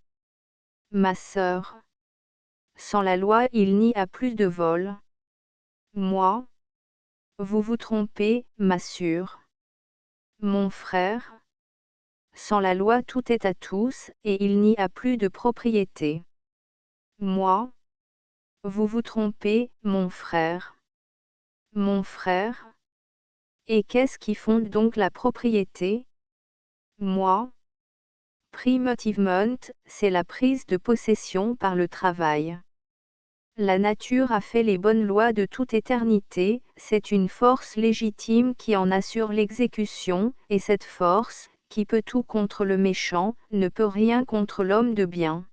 Ma sœur. Sans la loi il n'y a plus de vol. Moi. Vous vous trompez, m'assure. Mon frère. Sans la loi tout est à tous, et il n'y a plus de propriété. Moi. Vous vous trompez, mon frère. Mon frère. Et qu'est-ce qui fonde donc la propriété? Moi. Primitivement, c'est la prise de possession par le travail. La nature a fait les bonnes lois de toute éternité, c'est une force légitime qui en assure l'exécution, et cette force, qui peut tout contre le méchant, ne peut rien contre l'homme de bien.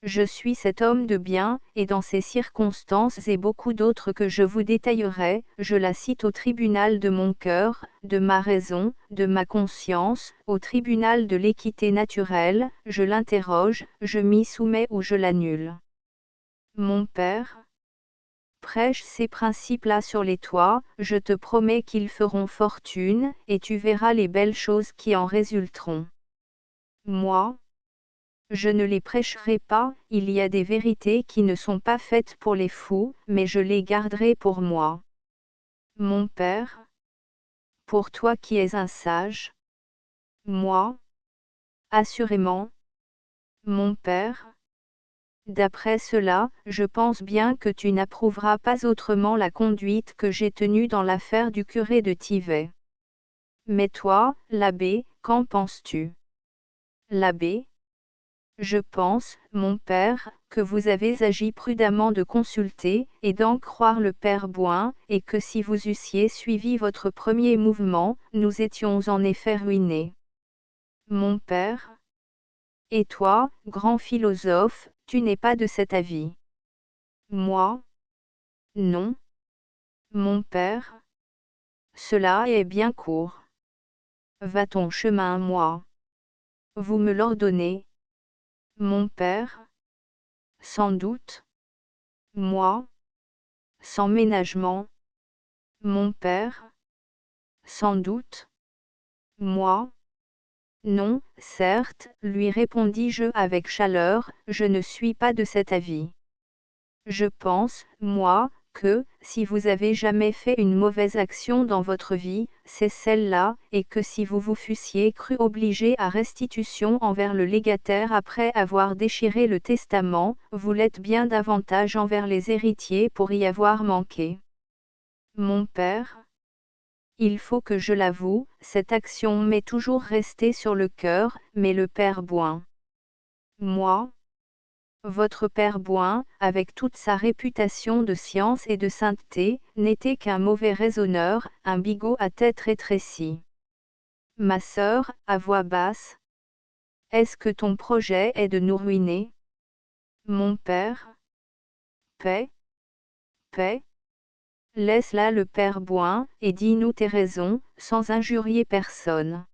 Je suis cet homme de bien, et dans ces circonstances et beaucoup d'autres que je vous détaillerai, je la cite au tribunal de mon cœur, de ma raison, de ma conscience, au tribunal de l'équité naturelle, je l'interroge, je m'y soumets ou je l'annule. Mon père, prêche ces principes-là sur les toits, je te promets qu'ils feront fortune, et tu verras les belles choses qui en résulteront. Moi, je ne les prêcherai pas, il y a des vérités qui ne sont pas faites pour les fous, mais je les garderai pour moi. Mon père, pour toi qui es un sage. Moi, assurément. Mon père, d'après cela, je pense bien que tu n'approuveras pas autrement la conduite que j'ai tenue dans l'affaire du curé de Thivet. Mais toi, l'abbé, qu'en penses-tu? L'abbé? Je pense, mon père, que vous avez agi prudemment de consulter, et d'en croire le père Bouin, et que si vous eussiez suivi votre premier mouvement, nous étions en effet ruinés. Mon père? Et toi, grand philosophe, tu n'es pas de cet avis? Moi? Non. Mon père? Cela est bien court. Va ton chemin, moi. Vous me l'ordonnez? Mon père? Sans doute. Moi? Sans ménagement. Mon père? Sans doute. Moi? Non, certes, lui répondis-je avec chaleur, je ne suis pas de cet avis. Je pense, moi, que, si vous avez jamais fait une mauvaise action dans votre vie, c'est celle-là, et que si vous vous fussiez cru obligé à restitution envers le légataire après avoir déchiré le testament, vous l'êtes bien davantage envers les héritiers pour y avoir manqué. Mon père? Il faut que je l'avoue, cette action m'est toujours restée sur le cœur, mais le père Bouin. Moi? Votre père Bouin, avec toute sa réputation de science et de sainteté, n'était qu'un mauvais raisonneur, un bigot à tête rétrécie. Ma sœur, à voix basse. Est-ce que ton projet est de nous ruiner? Mon père? Paix? Paix? Laisse là le père Bouin, et dis-nous tes raisons, sans injurier personne.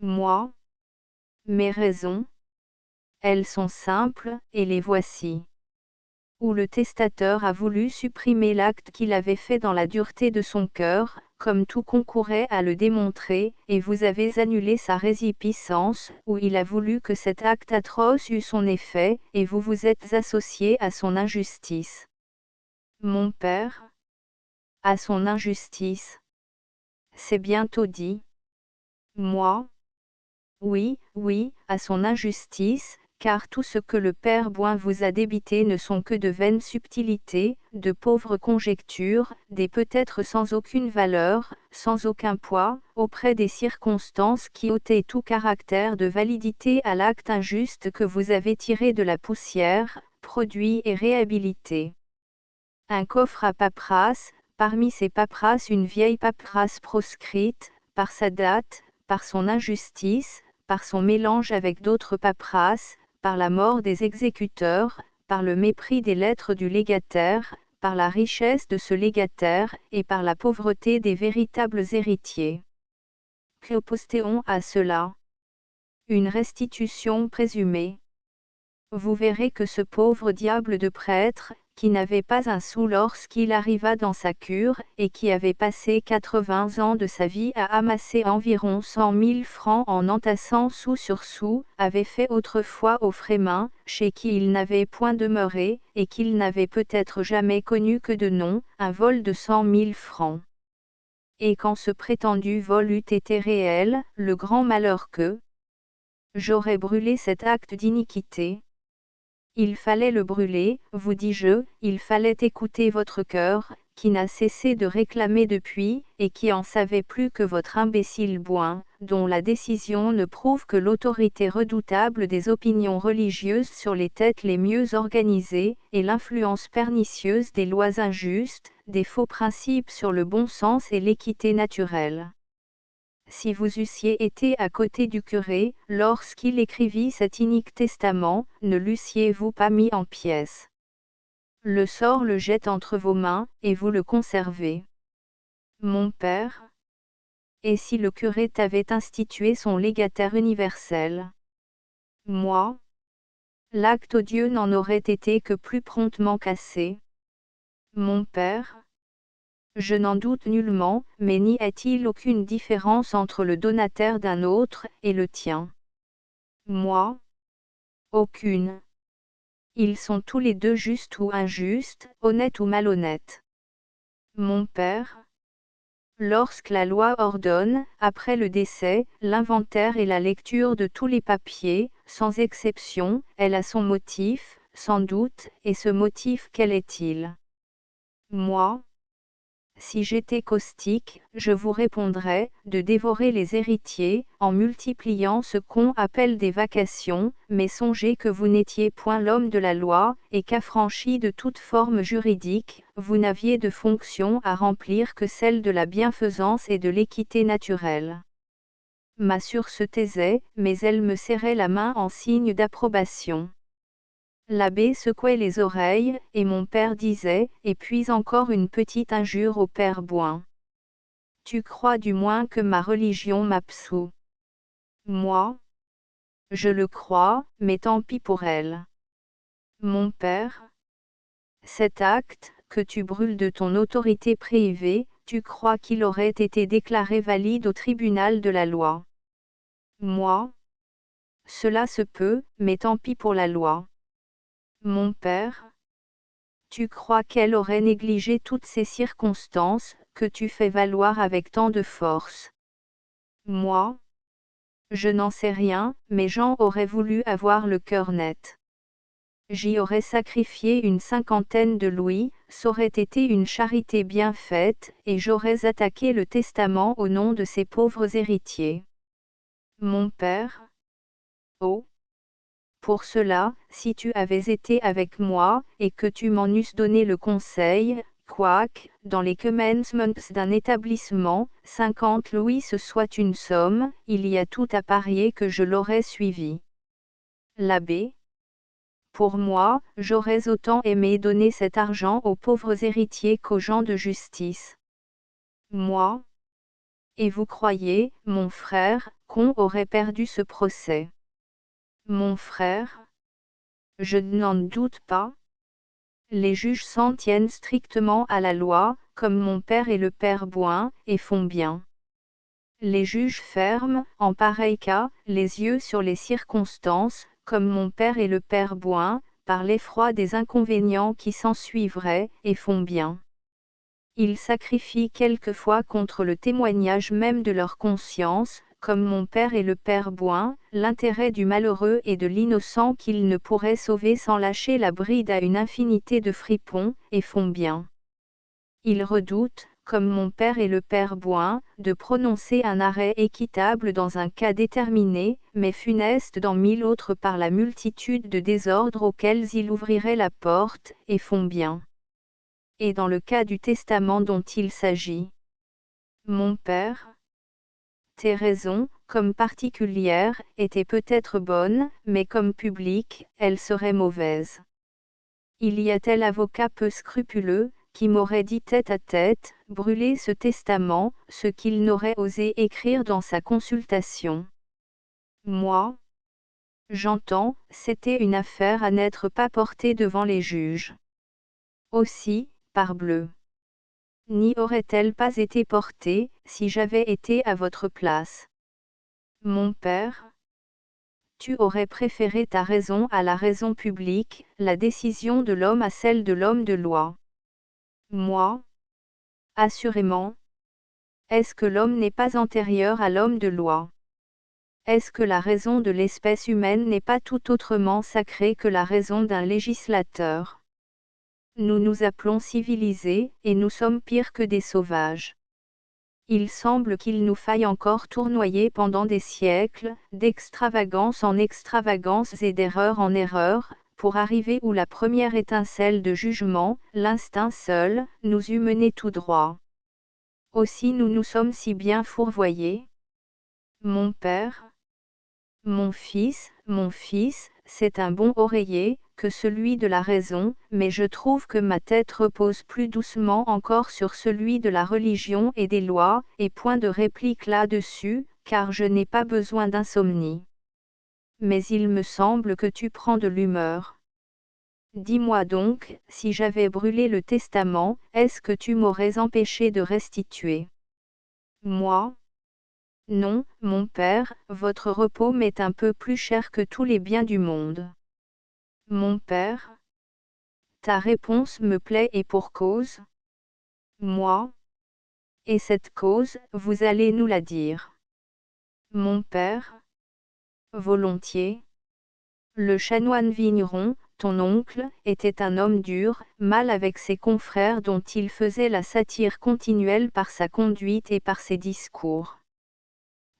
Moi? Mes raisons? Elles sont simples, et les voici. Où le testateur a voulu supprimer l'acte qu'il avait fait dans la dureté de son cœur, comme tout concourait à le démontrer, et vous avez annulé sa résipiscence, où il a voulu que cet acte atroce eût son effet, et vous vous êtes associé à son injustice. Mon père? À son injustice. C'est bientôt dit. Moi? Oui, oui, à son injustice, car tout ce que le père Bouin vous a débité ne sont que de vaines subtilités, de pauvres conjectures, des peut-être sans aucune valeur, sans aucun poids, auprès des circonstances qui ôtaient tout caractère de validité à l'acte injuste que vous avez tiré de la poussière, produit et réhabilité. Un coffre à paperasse, parmi ces paperasses une vieille paperasse proscrite, par sa date, par son injustice, par son mélange avec d'autres paperasses, par la mort des exécuteurs, par le mépris des lettres du légataire, par la richesse de ce légataire, et par la pauvreté des véritables héritiers. Qu'opposons à cela? Une restitution présumée. Vous verrez que ce pauvre diable de prêtre, qui n'avait pas un sou lorsqu'il arriva dans sa cure, et qui avait passé 80 ans de sa vie à amasser environ 100 000 francs en entassant sou sur sou, avait fait autrefois aux Frémins, chez qui il n'avait point demeuré, et qu'il n'avait peut-être jamais connu que de nom, un vol de 100 000 francs. Et quand ce prétendu vol eût été réel, le grand malheur que j'aurais brûlé cet acte d'iniquité. Il fallait le brûler, vous dis-je, il fallait écouter votre cœur, qui n'a cessé de réclamer depuis, et qui en savait plus que votre imbécile Boin, dont la décision ne prouve que l'autorité redoutable des opinions religieuses sur les têtes les mieux organisées, et l'influence pernicieuse des lois injustes, des faux principes sur le bon sens et l'équité naturelle. Si vous eussiez été à côté du curé, lorsqu'il écrivit cet inique testament, ne l'eussiez-vous pas mis en pièces? Le sort le jette entre vos mains, et vous le conservez. Mon père. Et si le curé t'avait institué son légataire universel? Moi. L'acte odieux n'en aurait été que plus promptement cassé. Mon père. Je n'en doute nullement, mais n'y a-t-il aucune différence entre le donataire d'un autre et le tien? Moi? Aucune. Ils sont tous les deux justes ou injustes, honnêtes ou malhonnêtes. Mon père? Lorsque la loi ordonne, après le décès, l'inventaire et la lecture de tous les papiers, sans exception, elle a son motif, sans doute, et ce motif quel est-il? Moi? Si j'étais caustique, je vous répondrais, de dévorer les héritiers, en multipliant ce qu'on appelle des vacations, mais songez que vous n'étiez point l'homme de la loi, et qu'affranchi de toute forme juridique, vous n'aviez de fonction à remplir que celle de la bienfaisance et de l'équité naturelle. Ma sœur se taisait, mais elle me serrait la main en signe d'approbation. L'abbé secouait les oreilles, et mon père disait, et puis encore une petite injure au père Boin. Tu crois du moins que ma religion m'absout? Moi? Je le crois, mais tant pis pour elle. Mon père? Cet acte, que tu brûles de ton autorité privée, tu crois qu'il aurait été déclaré valide au tribunal de la loi? Moi? Cela se peut, mais tant pis pour la loi. Mon père? Tu crois qu'elle aurait négligé toutes ces circonstances, que tu fais valoir avec tant de force? Moi? Je n'en sais rien, mais Jean aurait voulu avoir le cœur net. J'y aurais sacrifié une 50aine de louis, c'aurait été une charité bien faite, et j'aurais attaqué le testament au nom de ces pauvres héritiers. Mon père? Oh! Pour cela, si tu avais été avec moi, et que tu m'en eusses donné le conseil, quoique, dans les commencements d'un établissement, 50 louis ce soit une somme, il y a tout à parier que je l'aurais suivi. L'abbé? Pour moi, j'aurais autant aimé donner cet argent aux pauvres héritiers qu'aux gens de justice. Moi? Et vous croyez, mon frère, qu'on aurait perdu ce procès? Mon frère? Je n'en doute pas. Les juges s'en tiennent strictement à la loi, comme mon père et le père Boin, et font bien. Les juges ferment, en pareil cas, les yeux sur les circonstances, comme mon père et le père Boin, par l'effroi des inconvénients qui s'ensuivraient, et font bien. Ils sacrifient quelquefois contre le témoignage même de leur conscience, comme mon père et le père Boin, l'intérêt du malheureux et de l'innocent qu'ils ne pourraient sauver sans lâcher la bride à une infinité de fripons, et font bien. Ils redoutent, comme mon père et le père Boin, de prononcer un arrêt équitable dans un cas déterminé, mais funeste dans 1000 autres par la multitude de désordres auxquels ils ouvriraient la porte, et font bien. Et dans le cas du testament dont il s'agit. Mon père? Tes raisons, comme particulières, étaient peut-être bonnes, mais comme publiques, elles seraient mauvaises. Il y a tel avocat peu scrupuleux, qui m'aurait dit tête à tête, brûler ce testament, ce qu'il n'aurait osé écrire dans sa consultation. Moi? J'entends, c'était une affaire à n'être pas portée devant les juges. Aussi, parbleu. N'y aurait-elle pas été portée, si j'avais été à votre place? Mon père, tu aurais préféré ta raison à la raison publique, la décision de l'homme à celle de l'homme de loi. Moi? Assurément. Est-ce que l'homme n'est pas antérieur à l'homme de loi? Est-ce que la raison de l'espèce humaine n'est pas tout autrement sacrée que la raison d'un législateur? Nous nous appelons civilisés, et nous sommes pires que des sauvages. Il semble qu'il nous faille encore tournoyer pendant des siècles, d'extravagance en extravagance et d'erreur en erreur, pour arriver où la première étincelle de jugement, l'instinct seul, nous eût menés tout droit. Aussi nous nous sommes si bien fourvoyés. Mon père, mon fils, c'est un bon oreiller, que celui de la raison, mais je trouve que ma tête repose plus doucement encore sur celui de la religion et des lois, et point de réplique là-dessus, car je n'ai pas besoin d'insomnie. Mais il me semble que tu prends de l'humeur. Dis-moi donc, si j'avais brûlé le testament, est-ce que tu m'aurais empêché de restituer? Moi? Non, mon père, votre repos m'est un peu plus cher que tous les biens du monde. Mon père? Ta réponse me plaît et pour cause? Moi? Et cette cause, vous allez nous la dire. Mon père? Volontiers. Le chanoine vigneron, ton oncle, était un homme dur, mal avec ses confrères dont il faisait la satire continuelle par sa conduite et par ses discours.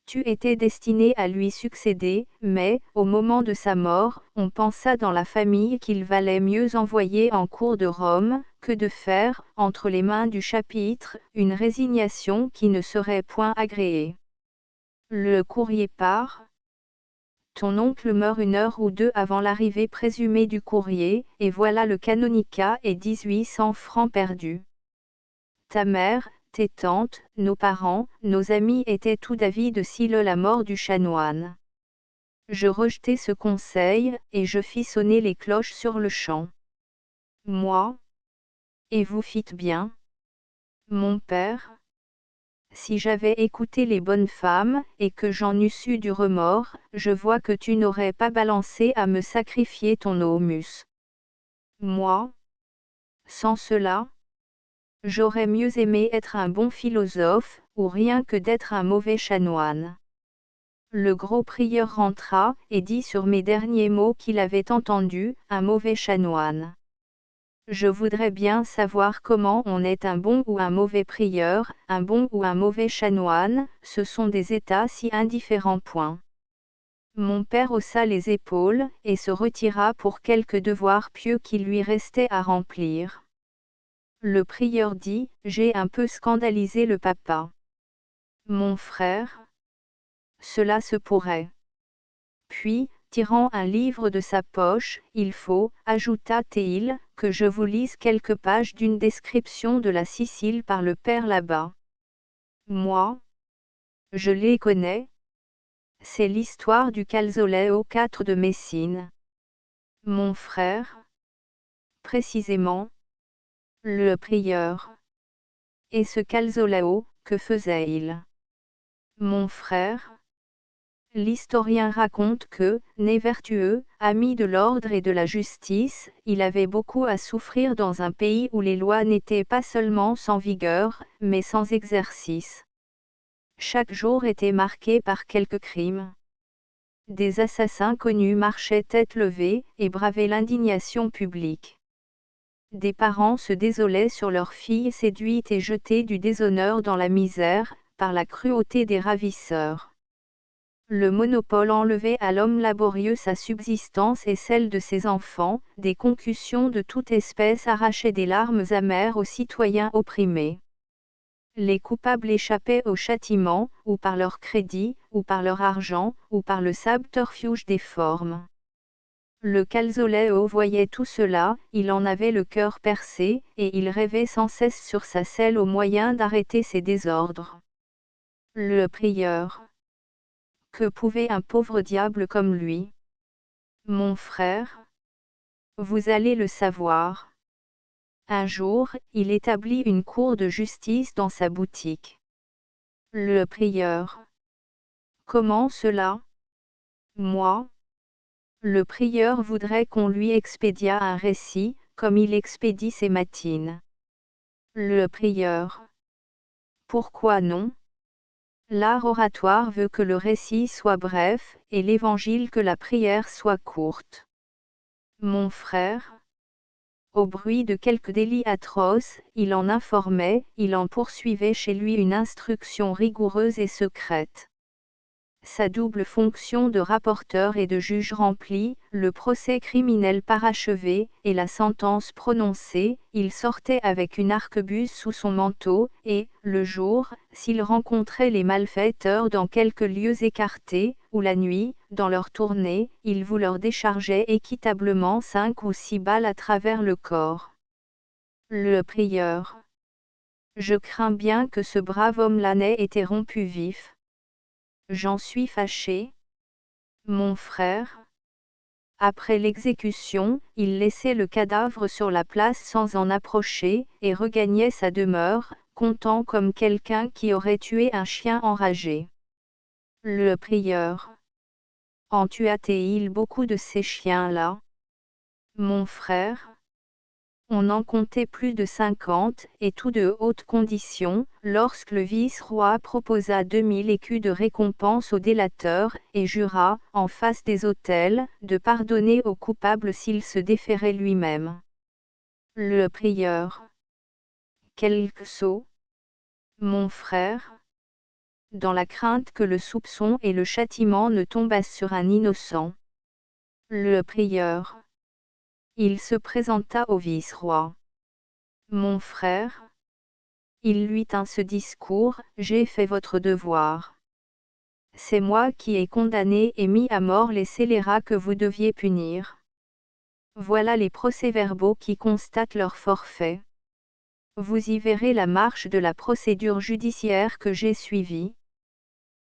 Tu étais destiné à lui succéder, mais, au moment de sa mort, on pensa dans la famille qu'il valait mieux envoyer en cour de Rome, que de faire, entre les mains du chapitre, une résignation qui ne serait point agréée. Le courrier part. Ton oncle meurt 1 heure ou 2 avant l'arrivée présumée du courrier, et voilà le canonicat et 1800 francs perdus. Ta mère, tes tantes, nos parents, nos amis étaient tout d'avis de la mort du chanoine. Je rejetai ce conseil, et je fis sonner les cloches sur le champ. Moi? Et vous fîtes bien? Mon père? Si j'avais écouté les bonnes femmes, et que j'en eusse eu du remords, je vois que tu n'aurais pas balancé à me sacrifier ton Omus. Moi? Sans cela? J'aurais mieux aimé être un bon philosophe, ou rien que d'être un mauvais chanoine. Le gros prieur rentra, et dit sur mes derniers mots qu'il avait entendu, un mauvais chanoine. Je voudrais bien savoir comment on est un bon ou un mauvais prieur, un bon ou un mauvais chanoine, ce sont des états si indifférents. Point. Mon père haussa les épaules, et se retira pour quelque devoir pieux qui lui restait à remplir. Le prieur dit, j'ai un peu scandalisé le papa. Mon frère? Cela se pourrait. Puis, tirant un livre de sa poche, il faut, ajouta-t-il, que je vous lise quelques pages d'une description de la Sicile par le père là-bas. Moi? Je les connais. C'est l'histoire du Calzoleo IV de Messine. Mon frère? Précisément. Le prieur. Et ce Calzoleo, que faisait-il? Mon frère? L'historien raconte que, né vertueux, ami de l'ordre et de la justice, il avait beaucoup à souffrir dans un pays où les lois n'étaient pas seulement sans vigueur, mais sans exercice. Chaque jour était marqué par quelque crime. Des assassins connus marchaient tête levée, et bravaient l'indignation publique. Des parents se désolaient sur leurs filles séduites et jetées du déshonneur dans la misère, par la cruauté des ravisseurs. Le monopole enlevait à l'homme laborieux sa subsistance et celle de ses enfants, des concussions de toute espèce arrachaient des larmes amères aux citoyens opprimés. Les coupables échappaient au châtiment, ou par leur crédit, ou par leur argent, ou par le subterfuge des formes. Le Calzoleo voyait tout cela, il en avait le cœur percé, et il rêvait sans cesse sur sa selle au moyen d'arrêter ces désordres. Le prieur. Que pouvait un pauvre diable comme lui? Mon frère? Vous allez le savoir. Un jour, il établit une cour de justice dans sa boutique. Le prieur. Comment cela? Moi? Le prieur voudrait qu'on lui expédiât un récit, comme il expédie ses matines. Le prieur. Pourquoi non? L'art oratoire veut que le récit soit bref, et l'évangile que la prière soit courte. Mon frère? Au bruit de quelque délit atroce, il en informait, il en poursuivait chez lui une instruction rigoureuse et secrète. Sa double fonction de rapporteur et de juge remplie, le procès criminel parachevé, et la sentence prononcée, il sortait avec une arquebuse sous son manteau, et, le jour, s'il rencontrait les malfaiteurs dans quelques lieux écartés, ou la nuit, dans leur tournée, il vous leur déchargeait équitablement 5 ou 6 balles à travers le corps. Le prieur. Je crains bien que ce brave homme-là n'ait été rompu vif. J'en suis fâché. Mon frère. Après l'exécution, il laissait le cadavre sur la place sans en approcher, et regagnait sa demeure, content comme quelqu'un qui aurait tué un chien enragé. Le prieur. En tuât-il beaucoup de ces chiens-là? Mon frère. On en comptait plus de 50, et tout de haute condition, lorsque le vice-roi proposa 2000 écus de récompense au délateur, et jura, en face des autels, de pardonner au coupable s'il se déférait lui-même. Le prieur. Quel sot! Mon frère. Dans la crainte que le soupçon et le châtiment ne tombassent sur un innocent. Le prieur. Il se présenta au vice-roi. Mon frère. Il lui tint ce discours: j'ai fait votre devoir. C'est moi qui ai condamné et mis à mort les scélérats que vous deviez punir. Voilà les procès-verbaux qui constatent leur forfait. Vous y verrez la marche de la procédure judiciaire que j'ai suivie.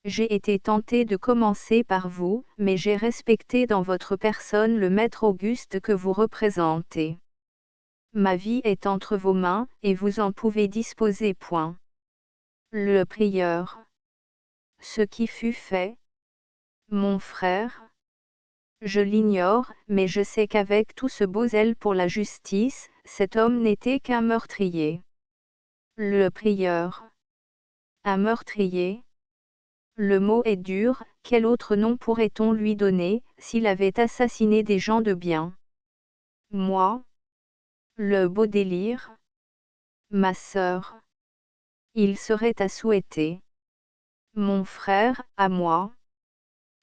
J'ai été tenté de commencer par vous, mais j'ai respecté dans votre personne le maître auguste que vous représentez. Ma vie est entre vos mains, et vous en pouvez disposer. Point. Le prieur. Ce qui fut fait? Mon frère? Je l'ignore, mais je sais qu'avec tout ce beau zèle pour la justice, cet homme n'était qu'un meurtrier. Le prieur. Un meurtrier? Le mot est dur, quel autre nom pourrait-on lui donner, s'il avait assassiné des gens de bien? Moi? Le beau délire? Ma sœur? Il serait à souhaiter. Mon frère, à moi?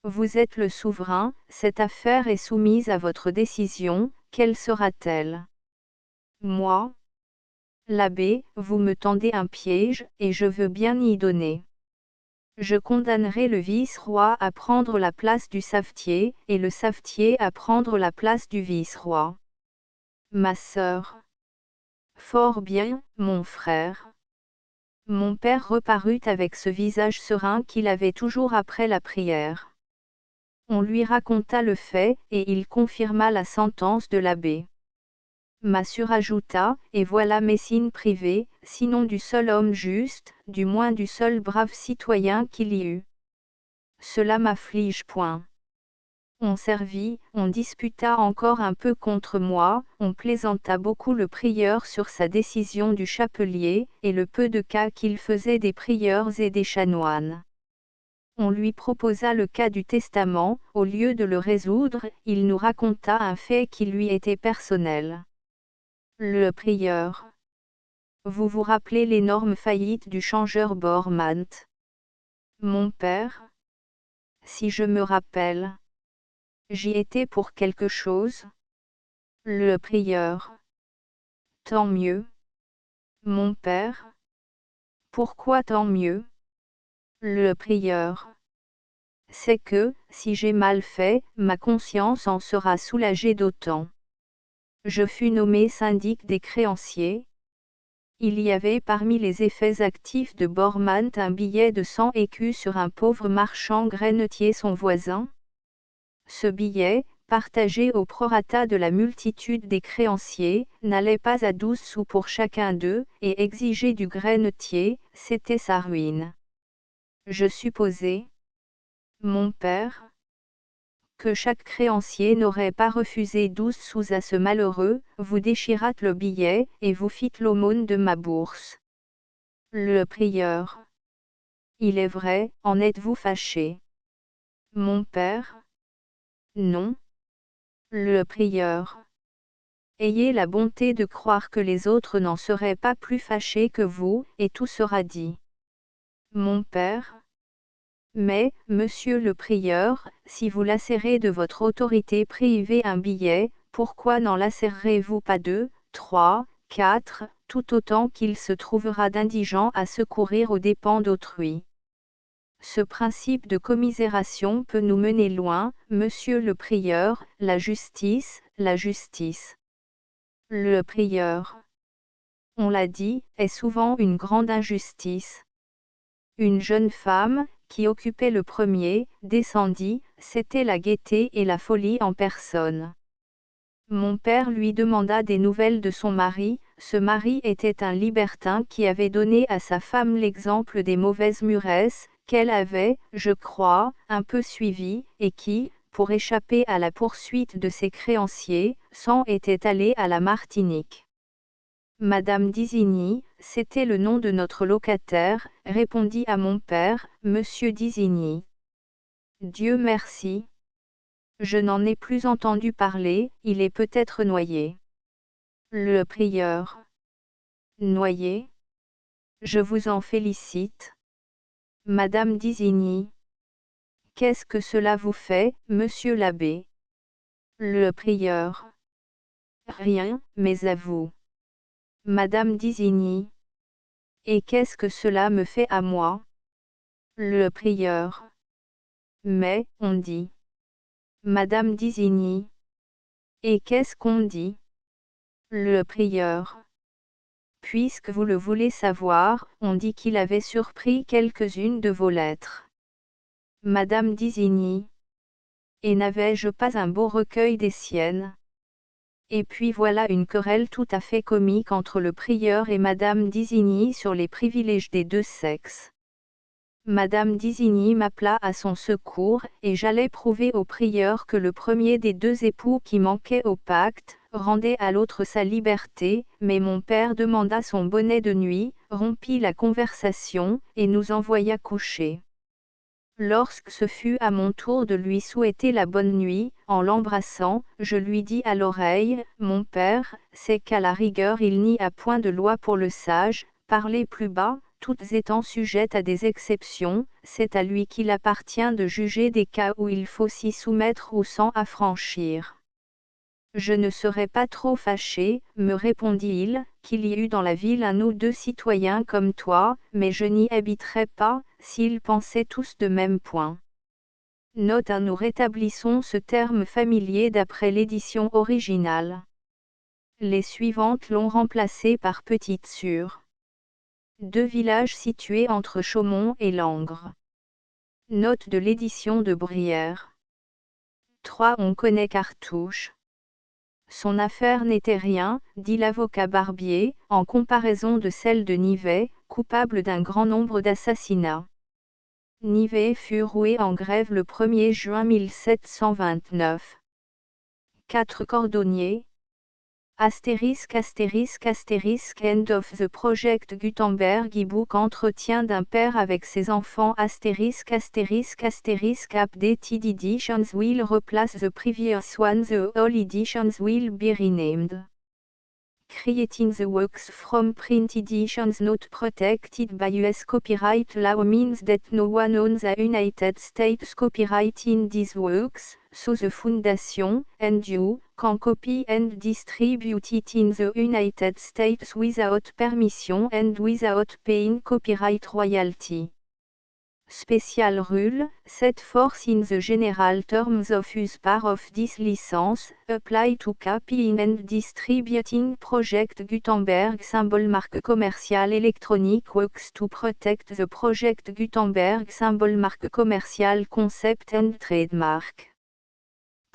Vous êtes le souverain, cette affaire est soumise à votre décision, quelle sera-t-elle? Moi? L'abbé, vous me tendez un piège, et je veux bien y donner. Je condamnerai le vice-roi à prendre la place du savetier, et le savetier à prendre la place du vice-roi. Ma sœur. Fort bien, mon frère. Mon père reparut avec ce visage serein qu'il avait toujours après la prière. On lui raconta le fait, et il confirma la sentence de l'abbé. Massure ajouta: et voilà mes signes privés, sinon du seul homme juste, du moins du seul brave citoyen qu'il y eut. Cela m'afflige point. On servit, on disputa encore un peu contre moi, on plaisanta beaucoup le prieur sur sa décision du chapelier, et le peu de cas qu'il faisait des prieurs et des chanoines. On lui proposa le cas du testament, au lieu de le résoudre, il nous raconta un fait qui lui était personnel. Le prieur. Vous vous rappelez l'énorme faillite du changeur Bormant? Mon père? Si je me rappelle. J'y étais pour quelque chose? Le prieur. Tant mieux. Mon père? Pourquoi tant mieux? Le prieur. C'est que, si j'ai mal fait, ma conscience en sera soulagée d'autant. Je fus nommé syndic des créanciers. Il y avait parmi les effets actifs de Bormant un billet de 100 écus sur un pauvre marchand grainetier son voisin. Ce billet, partagé au prorata de la multitude des créanciers, n'allait pas à 12 sous pour chacun d'eux, et exiger du grainetier, c'était sa ruine. Je supposais, mon père, que chaque créancier n'aurait pas refusé 12 sous à ce malheureux, vous déchirâtes le billet, et vous fîtes l'aumône de ma bourse. Le prieur. Il est vrai, en êtes-vous fâché? Mon père? Non. Le prieur. Ayez la bonté de croire que les autres n'en seraient pas plus fâchés que vous, et tout sera dit. Mon père? Mais, monsieur le prieur, si vous lacérez de votre autorité privée un billet, pourquoi n'en lacérerez-vous pas 2, 3, 4, tout autant qu'il se trouvera d'indigents à secourir aux dépens d'autrui? Ce principe de commisération peut nous mener loin, monsieur le prieur, la justice, la justice. Le prieur, on l'a dit, est souvent une grande injustice. Une jeune femme, qui occupait le premier, descendit, c'était la gaieté et la folie en personne. Mon père lui demanda des nouvelles de son mari, ce mari était un libertin qui avait donné à sa femme l'exemple des mauvaises muresses, qu'elle avait, je crois, un peu suivies, et qui, pour échapper à la poursuite de ses créanciers, s'en était allée à la Martinique. Madame d'Isigny, c'était le nom de notre locataire, répondit à mon père, Monsieur d'Isigny. Dieu merci. Je n'en ai plus entendu parler, il est peut-être noyé. Le prieur. Noyé? Je vous en félicite. Madame d'Isigny. Qu'est-ce que cela vous fait, monsieur l'abbé? Le prieur. Rien, mais à vous. Madame d'Isigny. Et qu'est-ce que cela me fait à moi? Le prieur. Mais, on dit. Madame d'Isigny. Et qu'est-ce qu'on dit? Le prieur. Puisque vous le voulez savoir, on dit qu'il avait surpris quelques-unes de vos lettres. Madame d'Isigny. Et n'avais-je pas un beau recueil des siennes? Et puis voilà une querelle tout à fait comique entre le prieur et Madame d'Isigny sur les privilèges des deux sexes. Madame d'Isigny m'appela à son secours, et j'allais prouver au prieur que le premier des deux époux qui manquait au pacte, rendait à l'autre sa liberté, mais mon père demanda son bonnet de nuit, rompit la conversation, et nous envoya coucher. Lorsque ce fut à mon tour de lui souhaiter la bonne nuit, en l'embrassant, je lui dis à l'oreille, mon père, c'est qu'à la rigueur il n'y a point de loi pour le sage, parlez plus bas, toutes étant sujettes à des exceptions, c'est à lui qu'il appartient de juger des cas où il faut s'y soumettre ou s'en affranchir. Je ne serais pas trop fâché, me répondit-il, qu'il y eût dans la ville un ou deux citoyens comme toi, mais je n'y habiterais pas, s'ils pensaient tous de même point. Note 1. Nous rétablissons ce terme familier d'après l'édition originale. Les suivantes l'ont remplacé par Petite Sûre. 2 villages situés entre Chaumont et Langres. Note de l'édition de Brière. 3. On connaît Cartouche. Son affaire n'était rien, dit l'avocat Barbier, en comparaison de celle de Nivet, coupable d'un grand nombre d'assassinats. Nivet fut roué en grève le 1er juin 1729. 4 cordonniers. Astérisque end of the project Gutenberg e-book entretien d'un père avec ses enfants astérisque updated editions will replace the previous one, the all editions will be renamed. Creating the works from print editions not protected by US copyright law means that no one owns a United States copyright in these works, so the Foundation, and you, can copy and distribute it in the United States without permission and without paying copyright royalty. Special rule, set forth in the general terms of use part of this license, apply to copying and distributing Project Gutenberg symbol marque commercial electronic works to protect the Project Gutenberg symbol marque commercial concept and trademark.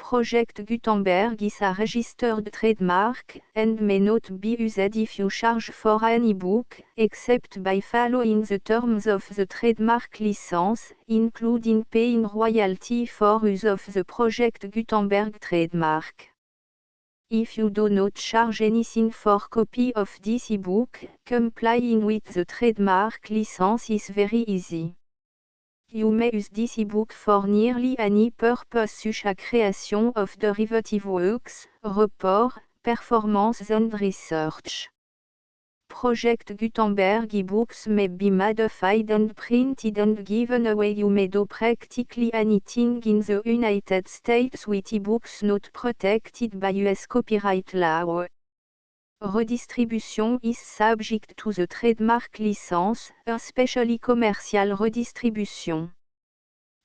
Project Gutenberg is a registered trademark, and may not be used if you charge for any book, except by following the terms of the trademark license, including paying royalty for use of the Project Gutenberg trademark. If you do not charge anything for copy of this ebook, complying with the trademark license is very easy. You may use this ebook for nearly any purpose such as creation of derivative works, report, performance and research. Project Gutenberg ebooks may be modified and printed and given away. You may do practically anything in the United States with ebooks not protected by US copyright law. Redistribution is subject to the trademark license, especially commercial redistribution.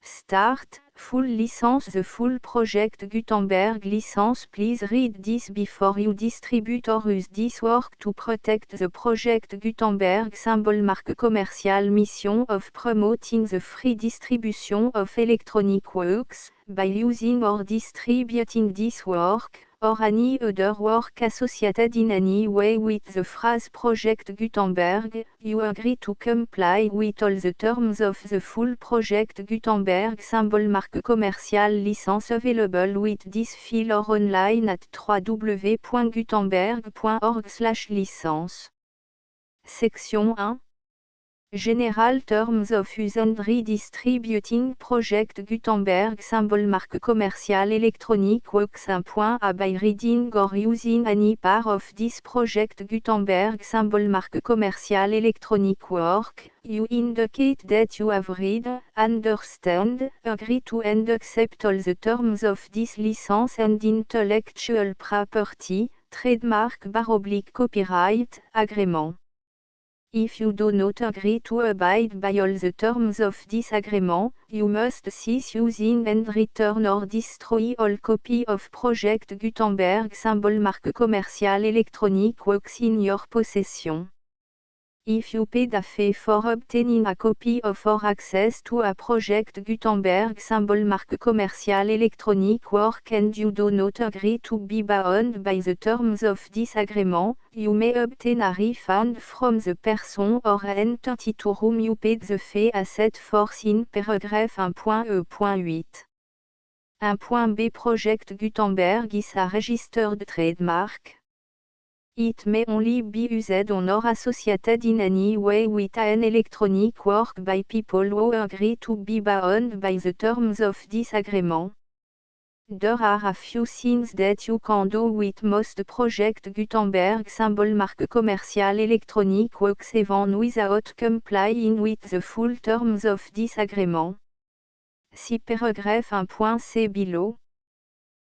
Start, full license. The full Project Gutenberg license. Please read this before you distribute or use this work to protect the Project Gutenberg symbol mark. Commercial mission of promoting the free distribution of electronic works, by using or distributing this work, or any other work associated in any way with the phrase Project Gutenberg. You agree to comply with all the terms of the full Project Gutenberg symbol mark commercial license available with this file or online at www.gutenberg.org/licence. Section 1. General Terms of Use and Redistributing Project Gutenberg symbol mark commercial electronic works. 1.a By reading or using any part of this Project Gutenberg symbol mark commercial electronic work, you indicate that you have read, understand, agree to and accept all the terms of this license and intellectual property, trademark/copyright, agreement. If you do not agree to abide by all the terms of this agreement, you must cease using and return or destroy all copy of Project Gutenberg symbol mark commercial electronic works in your possession. If you paid a fee for obtaining a copy of or access to a Project Gutenberg symbol mark commercial electronic work and you do not agree to be bound by the terms of this agreement, you may obtain a refund from the person or entity to whom you paid the fee as set forth in paragraph 1.e.8. 1.b Project Gutenberg is a registered trademark. It may only be used on or associated in any way with an electronic work by people who agree to be bound by the terms of this agreement. There are a few things that you can do with most Project Gutenberg symbol mark commercial electronic works even without complying with the full terms of this agreement. See paragraph 1.c below.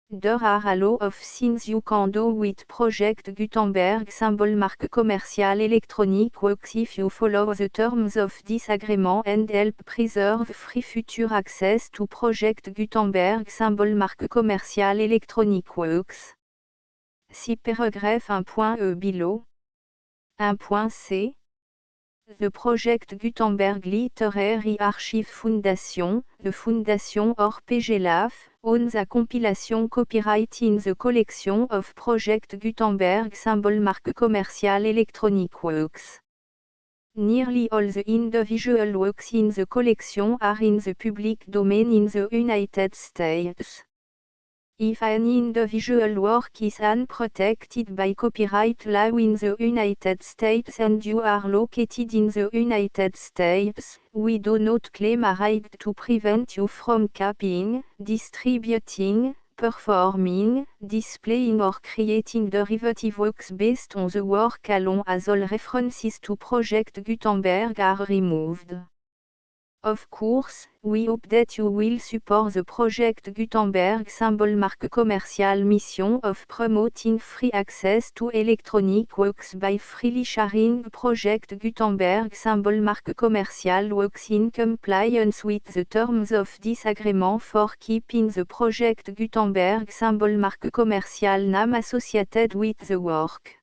There are a lot of things you can do with Project Gutenberg symbol mark commercial electronic works if you follow the terms of this agreement and help preserve free future access to Project Gutenberg symbol mark commercial electronic works. See paragraph 1.e below. 1.c. The Project Gutenberg Literary Archive Foundation, the Foundation or PGLAF, owns a compilation copyright in the collection of Project Gutenberg symbol mark commercial electronic works. Nearly all the individual works in the collection are in the public domain in the United States. If an individual work is unprotected by copyright law in the United States and you are located in the United States, we do not claim a right to prevent you from copying, distributing, performing, displaying or creating derivative works based on the work alone as all references to Project Gutenberg are removed. Of course, we hope that you will support the Project Gutenberg symbol mark commercial mission of promoting free access to electronic works by freely sharing Project Gutenberg symbol mark commercial works in compliance with the terms of this agreement for keeping the Project Gutenberg symbol mark commercial name associated with the work.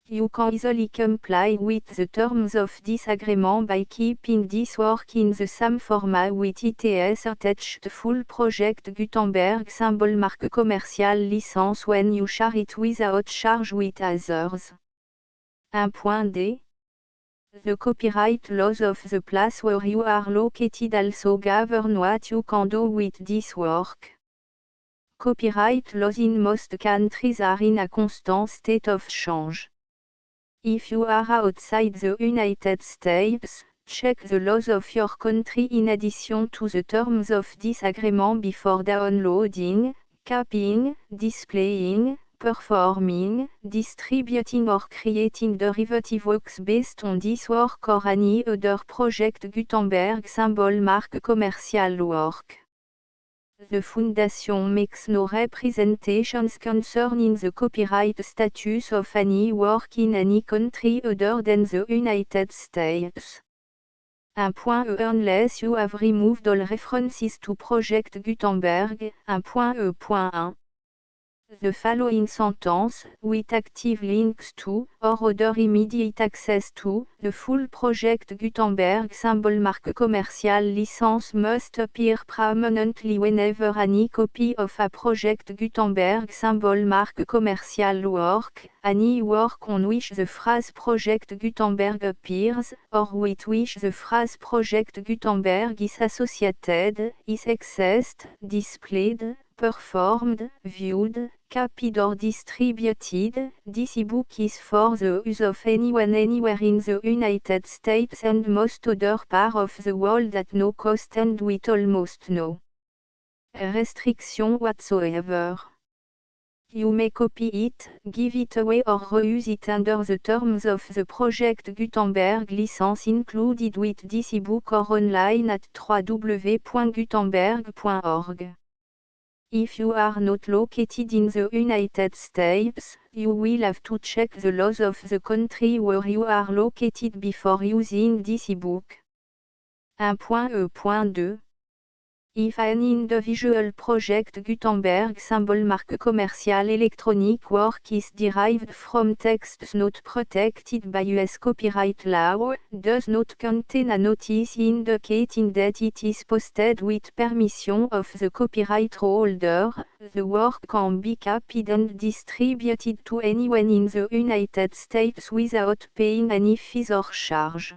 You can easily comply with the terms of this agreement by keeping this work in the same format with its attached full project Gutenberg symbol marque commerciale licence when you share it without charge with others. 1.d. The copyright laws of the place where you are located also govern what you can do with this work. Copyright laws in most countries are in a constant state of change. If you are outside the United States, check the laws of your country in addition to the terms of this agreement before downloading, copying, displaying, performing, distributing or creating derivative works based on this work or any other project Gutenberg symbol marque commercial work. The Foundation makes no representations concerning the copyright status of any work in any country other than the United States. 1.e Unless you have removed all references to Project Gutenberg. 1.e.1 The following sentence, with active links to, or other immediate access to, the full Project Gutenberg symbol marque commercial license must appear prominently whenever any copy of a Project Gutenberg symbol marque commercial work, any work on which the phrase Project Gutenberg appears, or with which the phrase Project Gutenberg is associated, is accessed, displayed, performed, viewed, copied or distributed. This e-book is for the use of anyone anywhere in the United States and most other parts of the world at no cost and with almost no restriction whatsoever. You may copy it, give it away or reuse it under the terms of the Project Gutenberg license included with this e-book or online at www.gutenberg.org. If you are not located in the United States, you will have to check the laws of the country where you are located before using this e-book. 1.e.2 If an individual Project Gutenberg symbol marque commercial electronic work is derived from texts not protected by US copyright law, does not contain a notice indicating that it is posted with permission of the copyright holder, the work can be copied and distributed to anyone in the United States without paying any fees or charge.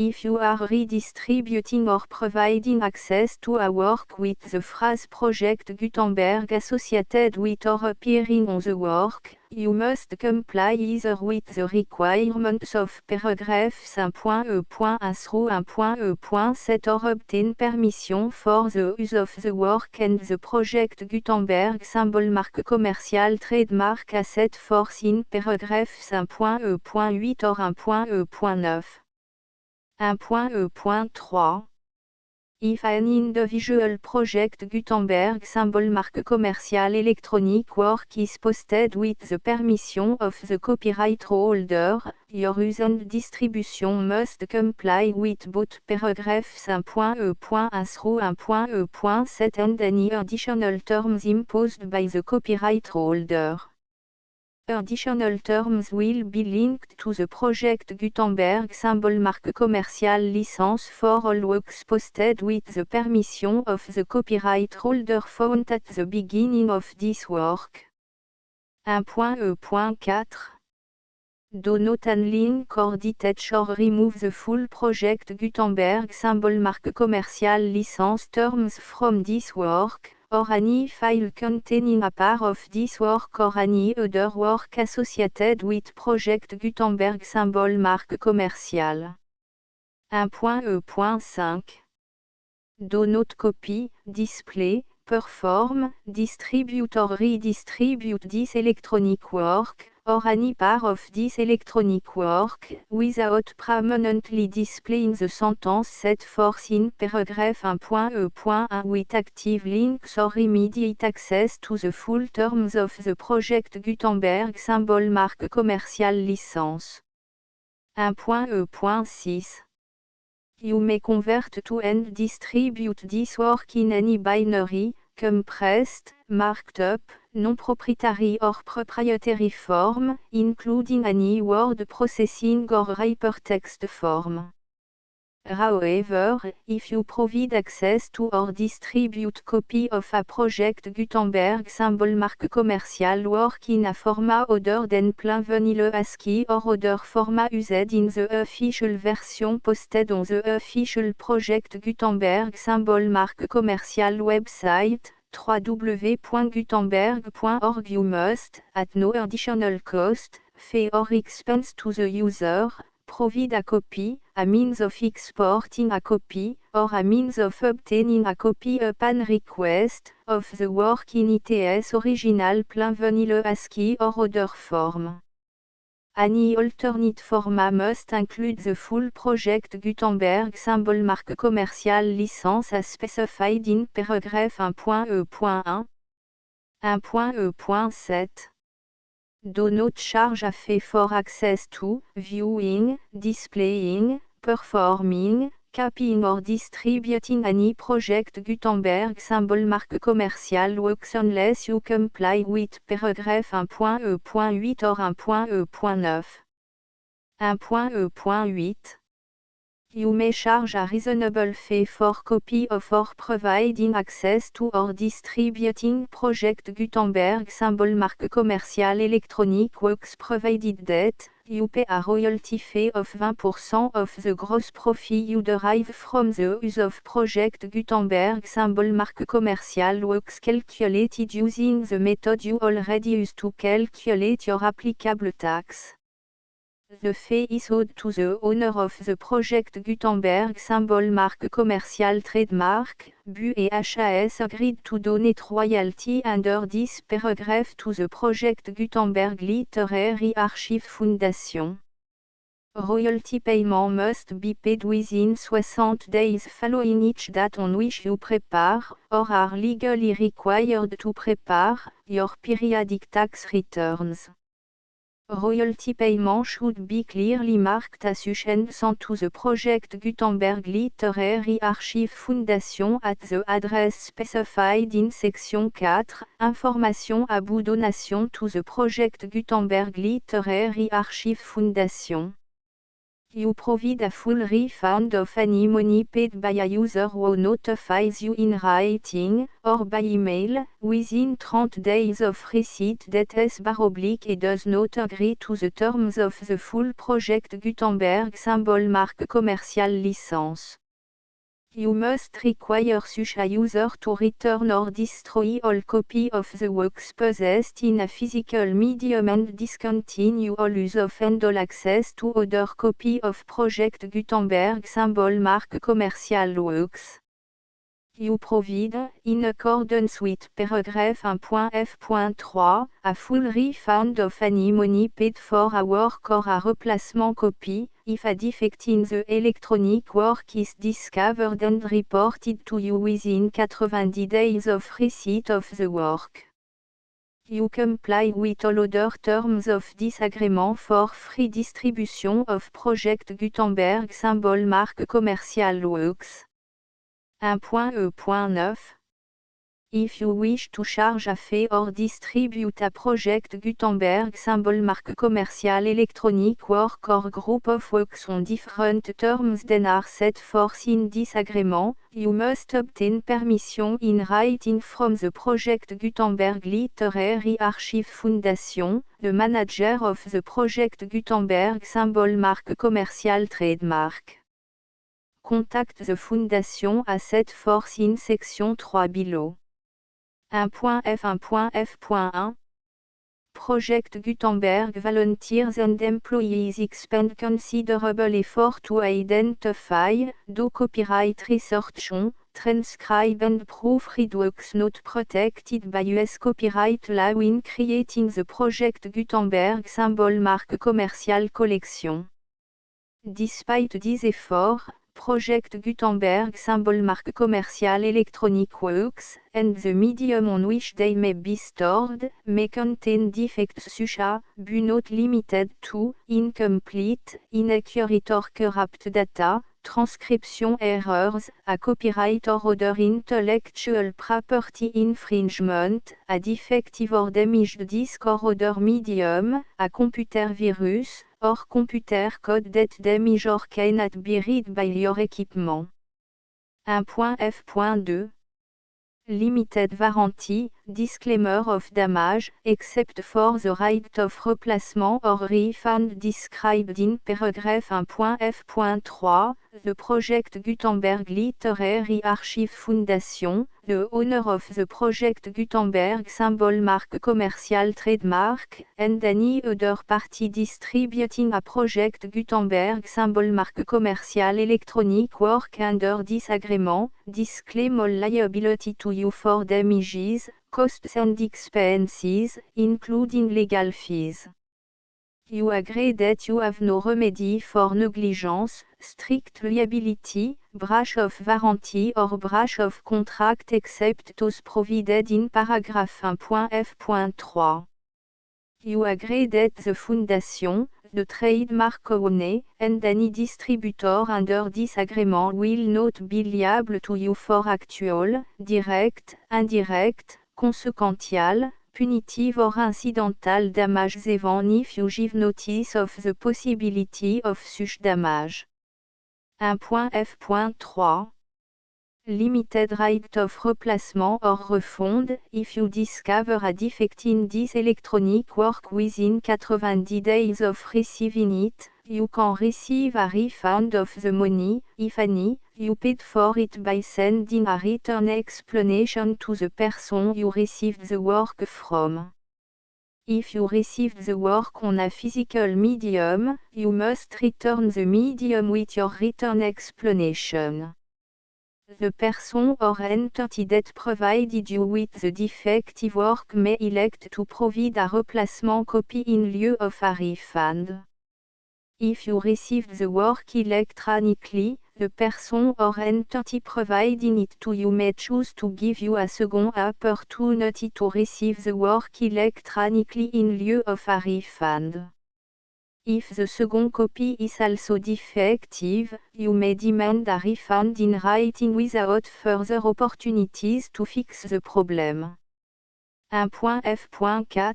If you are redistributing or providing access to a work with the phrase Project Gutenberg associated with or appearing on the work, you must comply either with the requirements of paragraphs 1.e.1 through 1.e.7 or obtain permission for the use of the work and the Project Gutenberg symbol marque commercial trademark as set forth in paragraphs 1.e.8 or 1.e.9. 1.e.3 If an individual Project Gutenberg symbol marque commercial electronic work is posted with the permission of the copyright holder, your use and distribution must comply with both paragraphs 1.e.1 through 1.e.7 and any additional terms imposed by the copyright holder. Additional terms will be linked to the Project Gutenberg symbol marque commercial license for all works posted with the permission of the copyright holder found at the beginning of this work. 1.e.4 Do not unlink or detach or remove the full Project Gutenberg symbol marque commercial license terms from this work, or any file containing a part of this work or any other work associated with Project Gutenberg symbol marque commercial. 1.e.5 Do not copy, display, perform, distribute or redistribute this electronic work, or any part of this electronic work, without permanently displaying the sentence set forth in paragraph 1.e.1 with active links or immediate access to the full terms of the Project Gutenberg symbol marque commercial license. 1.e.6 You may convert to and distribute this work in any binary, compressed, marked up, non-proprietary or proprietary form, including any word processing or hypertext form. However, if you provide access to or distribute copy of a project Gutenberg symbol mark commercial work in a format other than plain vanilla ASCII or other format used in the official version posted on the official project Gutenberg symbol mark commercial website, www.gutenberg.org, you must, at no additional cost, fee or expense to the user, provide a copy, a means of exporting a copy, or a means of obtaining a copy upon request, of the work in its original plain vanilla ASCII or other form. Any alternate format must include the full project Gutenberg symbol mark commercial license as specified in paragraph 1.e.1. 1.e.7. Do not charge a fee for access to, viewing, displaying, performing, copying or distributing any project Gutenberg symbol mark commercial works unless you comply with paragraph 1.e.8 or 1.e.9. 1.e.8. You may charge a reasonable fee for copy of or providing access to or distributing project Gutenberg symbol mark commercial electronic works provided that you pay a royalty fee of 20% of the gross profit you derive from the use of project Gutenberg symbol mark commercial works calculated using the method you already use to calculate your applicable tax. The fee is owed to the owner of the project Gutenberg symbol mark commercial trademark, BU et HAS agreed to donate royalty under this paragraph to the project Gutenberg Literary Archive Foundation. Royalty payment must be paid within 60 days following each date on which you prepare, or are legally required to prepare, your periodic tax returns. Royalty payment should be clearly marked as sent to the project Gutenberg Literary Archive Foundation at the address specified in section 4, Information about donation to the project Gutenberg Literary Archive Foundation. You provide a full refund of any money paid by a user who notifies you in writing, or by email, within 30 days of receipt that // does not agree to the terms of the full project Gutenberg symbol mark commercial license. You must require such a user to return or destroy all copy of the works possessed in a physical medium and discontinue all use of and all access to other copy of project Gutenberg symbol mark commercial works. You provide, in accordance with paragraph 1.f.3, a full refund of any money paid for a work or a replacement copy, if a defect in the electronic work is discovered and reported to you within 90 days of receipt of the work. You comply with all other terms of this agreement for free distribution of project Gutenberg symbol mark commercial works. 1.e.9. If you wish to charge a fee or distribute a project Gutenberg symbol mark commercial electronic work or group of works on different terms than are set forth in this agreement, you must obtain permission in writing from the project Gutenberg Literary Archive Foundation, the manager of the project Gutenberg symbol mark commercial trademark. Contact the Foundation as set forth in section 3 below. 1.f.1.f.1 Project Gutenberg volunteers and employees expend considerable effort to identify, do copyright research on, transcribe and proofread works not protected by US copyright law in creating the Project Gutenberg symbol mark commercial collection. Despite these efforts, Project Gutenberg symbol mark commercial electronic works, and the medium on which they may be stored, may contain defects such as, but not limited to, incomplete, inaccurate or corrupt data, transcription errors, a copyright or other intellectual property infringement, a defective or damaged disk or other medium, a computer virus, or computer code that damage or cannot be read by your equipment. 1.f.2 Limited warranty, disclaimer of damage, except for the right of replacement or refund described in paragraph 1.f.3, the Project Gutenberg Literary Archive Foundation, the owner of the Project Gutenberg symbol mark commercial trademark, and any other party distributing a Project Gutenberg symbol mark commercial electronic work under this agreement, disclaim all liability to you for damages, costs and expenses, including legal fees. You agree that you have no remedy for negligence, strict liability, breach of warranty or breach of contract except those provided in paragraph 1.f.3. You agree that the Foundation, the trademark owner, and any distributor under this agreement will not be liable to you for actual, direct, indirect, consequential, punitive or incidental damages even if you give notice of the possibility of such damage. 1.f.3 Limited right of replacement or refund, if you discover a defect in this electronic work within 90 days of receiving it, you can receive a refund of the money, if any, you paid for it by sending a written explanation to the person you received the work from. If you received the work on a physical medium, you must return the medium with your written explanation. The person or entity that provided you with the defective work may elect to provide a replacement copy in lieu of a refund. If you received the work electronically, the person or entity providing it to you may choose to give you a second opportunity to receive the work electronically in lieu of a refund. If the second copy is also defective, you may demand a refund in writing without further opportunities to fix the problem. 1.f.4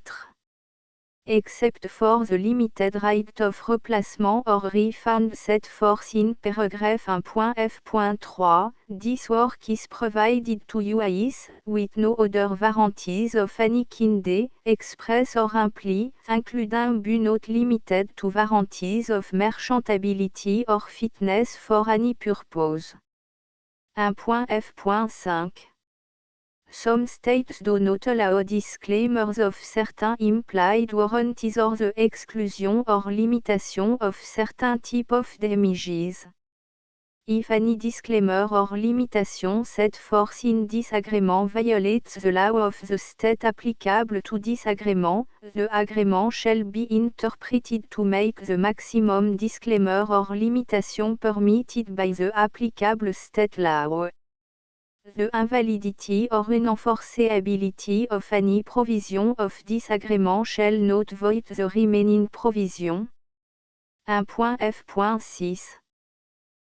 Except for the limited right of replacement or refund set forth in paragraph 1.f.3, this work is provided to you as, with no other warranties of any kind, express or implied, including but not limited to warranties of merchantability or fitness for any purpose. 1.f.5 Some states do not allow disclaimers of certain implied warranties or the exclusion or limitation of certain type of damages. If any disclaimer or limitation set forth in this agreement violates the law of the state applicable to this agreement, the agreement shall be interpreted to make the maximum disclaimer or limitation permitted by the applicable state law. The invalidity or unenforceability of any provision of this agreement shall not void the remaining provision. 1.f.6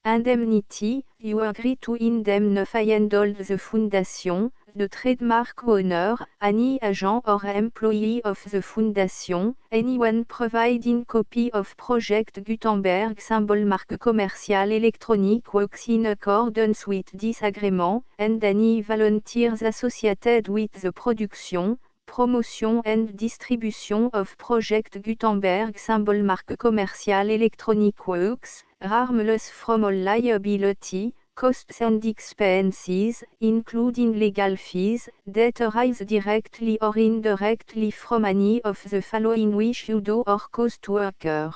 Indemnity, you agree to indemnify and hold the Foundation, the trademark owner, any agent or employee of the Foundation, anyone providing copy of Project Gutenberg symbol mark commercial electronic works in accordance with this agreement, and any volunteers associated with the production, promotion and distribution of Project Gutenberg symbol mark commercial electronic works, harmless from all liability, costs and expenses, including legal fees, that arise directly or indirectly from any of the following which you do or cause to occur.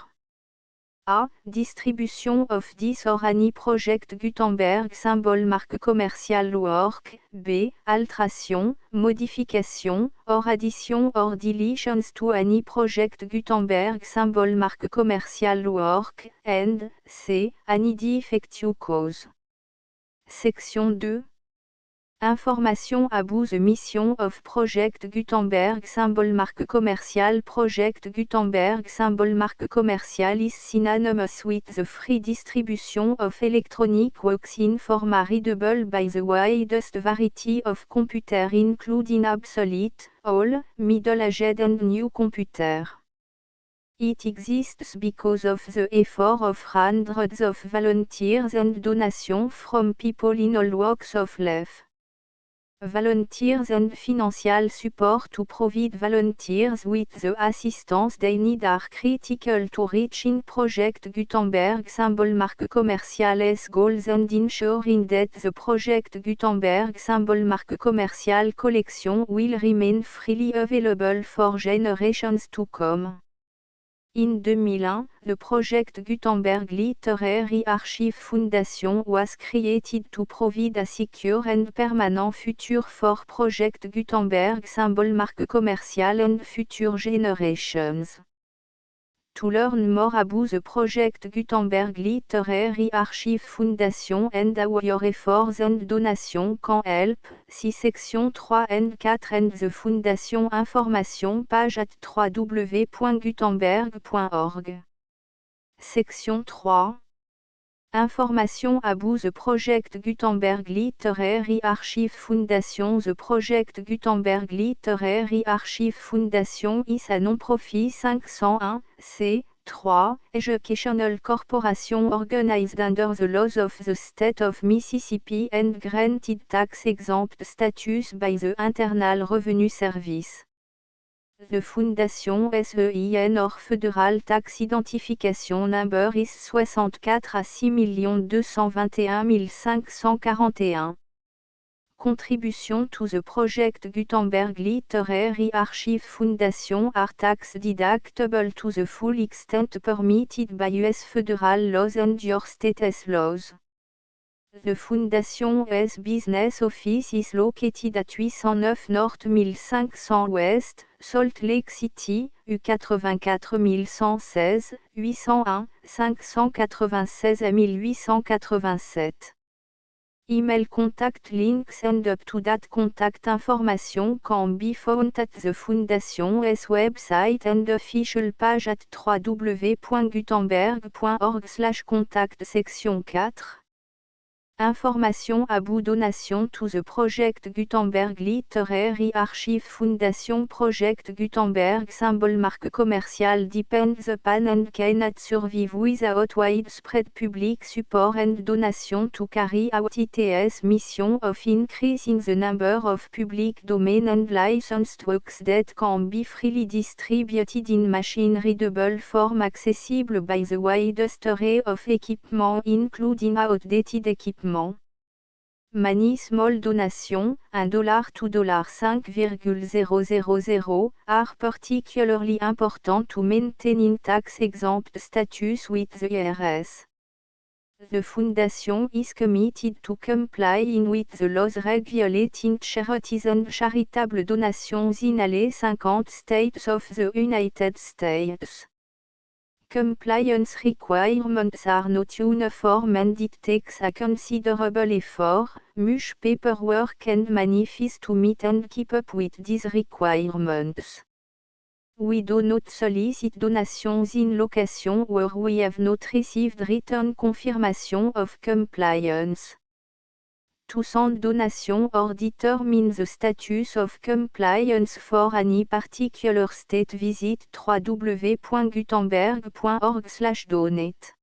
A. Distribution of this or any Project Gutenberg symbol mark commercial work. B. Alteration, modification, or addition or deletions to any Project Gutenberg symbol mark commercial work. And C. Any defect you cause. Section 2. Information about the mission of Project Gutenberg symbol marque commerciale Project Gutenberg symbol marque commerciale is synonymous with the free distribution of electronic works in format readable by the widest variety of computer including obsolete, all, middle-aged and new computer. It exists because of the effort of hundreds of volunteers and donations from people in all walks of life. Volunteers and financial support to provide volunteers with the assistance they need are critical to reaching Project Gutenberg symbol marque commerciale's goals and ensuring that the Project Gutenberg symbol marque commercial collection will remain freely available for generations to come. In 2001, the Project Gutenberg Literary Archive Foundation was created to provide a secure and permanent future for Project Gutenberg symbol marque commercial and future generations. To learn more about the Project Gutenberg Literary Archive Foundation and how your efforts and donations can help, see section 3 and 4 and the Foundation information page at www.gutenberg.org. Section 3. Information about the Project Gutenberg Literary Archive Foundation. The Project Gutenberg Literary Archive Foundation is a non-profit 501(c)(3) educational corporation organized under the laws of the state of Mississippi and granted tax-exempt status by the Internal Revenue Service. The Fondation SEIN or Federal Tax Identification Number is 64 à 6 221 541. Contribution to the Project Gutenberg Literary Archive Foundation are tax deductible to the full extent permitted by U.S. federal laws and your state's laws. The Foundation's business office is located at 809 North 1500 West, Salt Lake City, U84 116, 801, 596 à 1887. Email contact links and up-to-date contact information can be found at the Foundation's website and official page at www.gutenberg.org/contact section 4. Information about donation to the Project Gutenberg Literary Archive Foundation. Project Gutenberg symbol marque commercial depends upon and cannot survive without widespread public support and donation to carry out its mission of increasing the number of public domain and licensed works that can be freely distributed in machine-readable form accessible by the widest array of equipment including outdated equipment. Many small donations, $1 to $5,000, are particularly important to maintaining tax-exempt status with the IRS. The Foundation is committed to complying with the laws regulating charities and charitable donations in all 50 states of the United States. Compliance requirements are not uniform and it takes a considerable effort, much paperwork and money fees to meet and keep up with these requirements. We do not solicit donations in locations where we have not received written confirmation of compliance. To send donation or determine the status of compliance for any particular state, visit www.gutenberg.org/donate.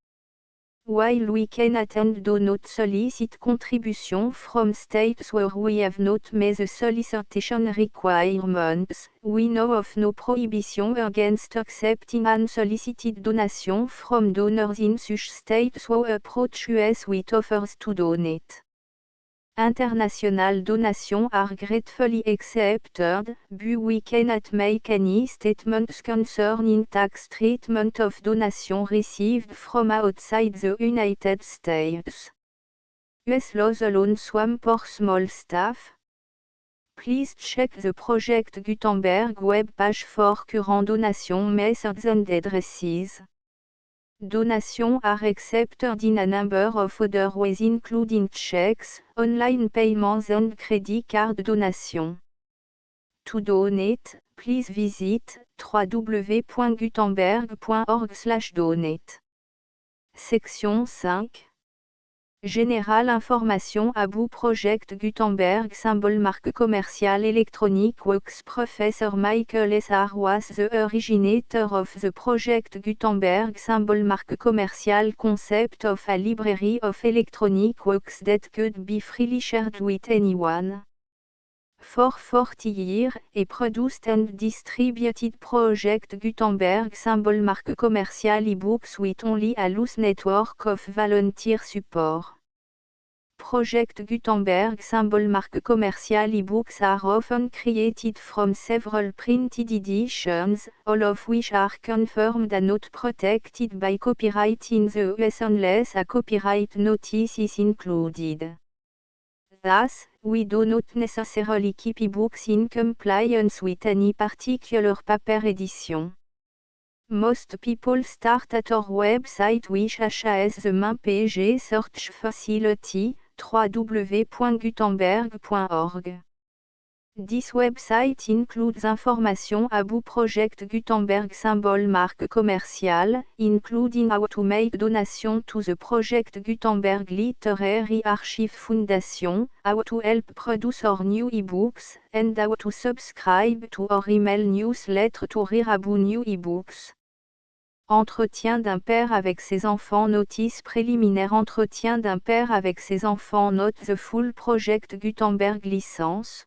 While we cannot and do not solicit contribution from states where we have not met the solicitation requirements, we know of no prohibition against accepting unsolicited donation from donors in such states who approach us with offers to donate. International donations are gratefully accepted, but we cannot make any statements concerning tax treatment of donations received from outside the United States. US laws alone swam for small staff. Please check the Project Gutenberg web page for current donation methods and addresses. Donation are accepted in a number of other ways including checks, online payments and credit card donation. To donate, please visit www.gutenberg.org/donate. Section 5. Générale information about Project Gutenberg symbol marque commerciale électronique Works Professor Michael S. R. was the originator of the Project Gutenberg symbol marque commerciale concept of a library of electronic works that could be freely shared with anyone. For 40 years, he produced and distributed Project Gutenberg symbol marque commerciale e-books with only a loose network of volunteer support. Project Gutenberg symbol marque commerciale e-books are often created from several printed editions, all of which are confirmed and not protected by copyright in the US unless a copyright notice is included. Thus, we do not necessarily keep e-books in compliance with any particular paper edition. Most people start at our website which has the main page search facility, www.gutenberg.org. This website includes information about Project Gutenberg symbol marque commerciale, including how to make donation to the Project Gutenberg Literary Archive Foundation, how to help produce our new ebooks, and how to subscribe to our email newsletter to read about new ebooks. Entretien d'un père avec ses enfants. Notice préliminaire. Entretien d'un père avec ses enfants. Note the full Project Gutenberg licence.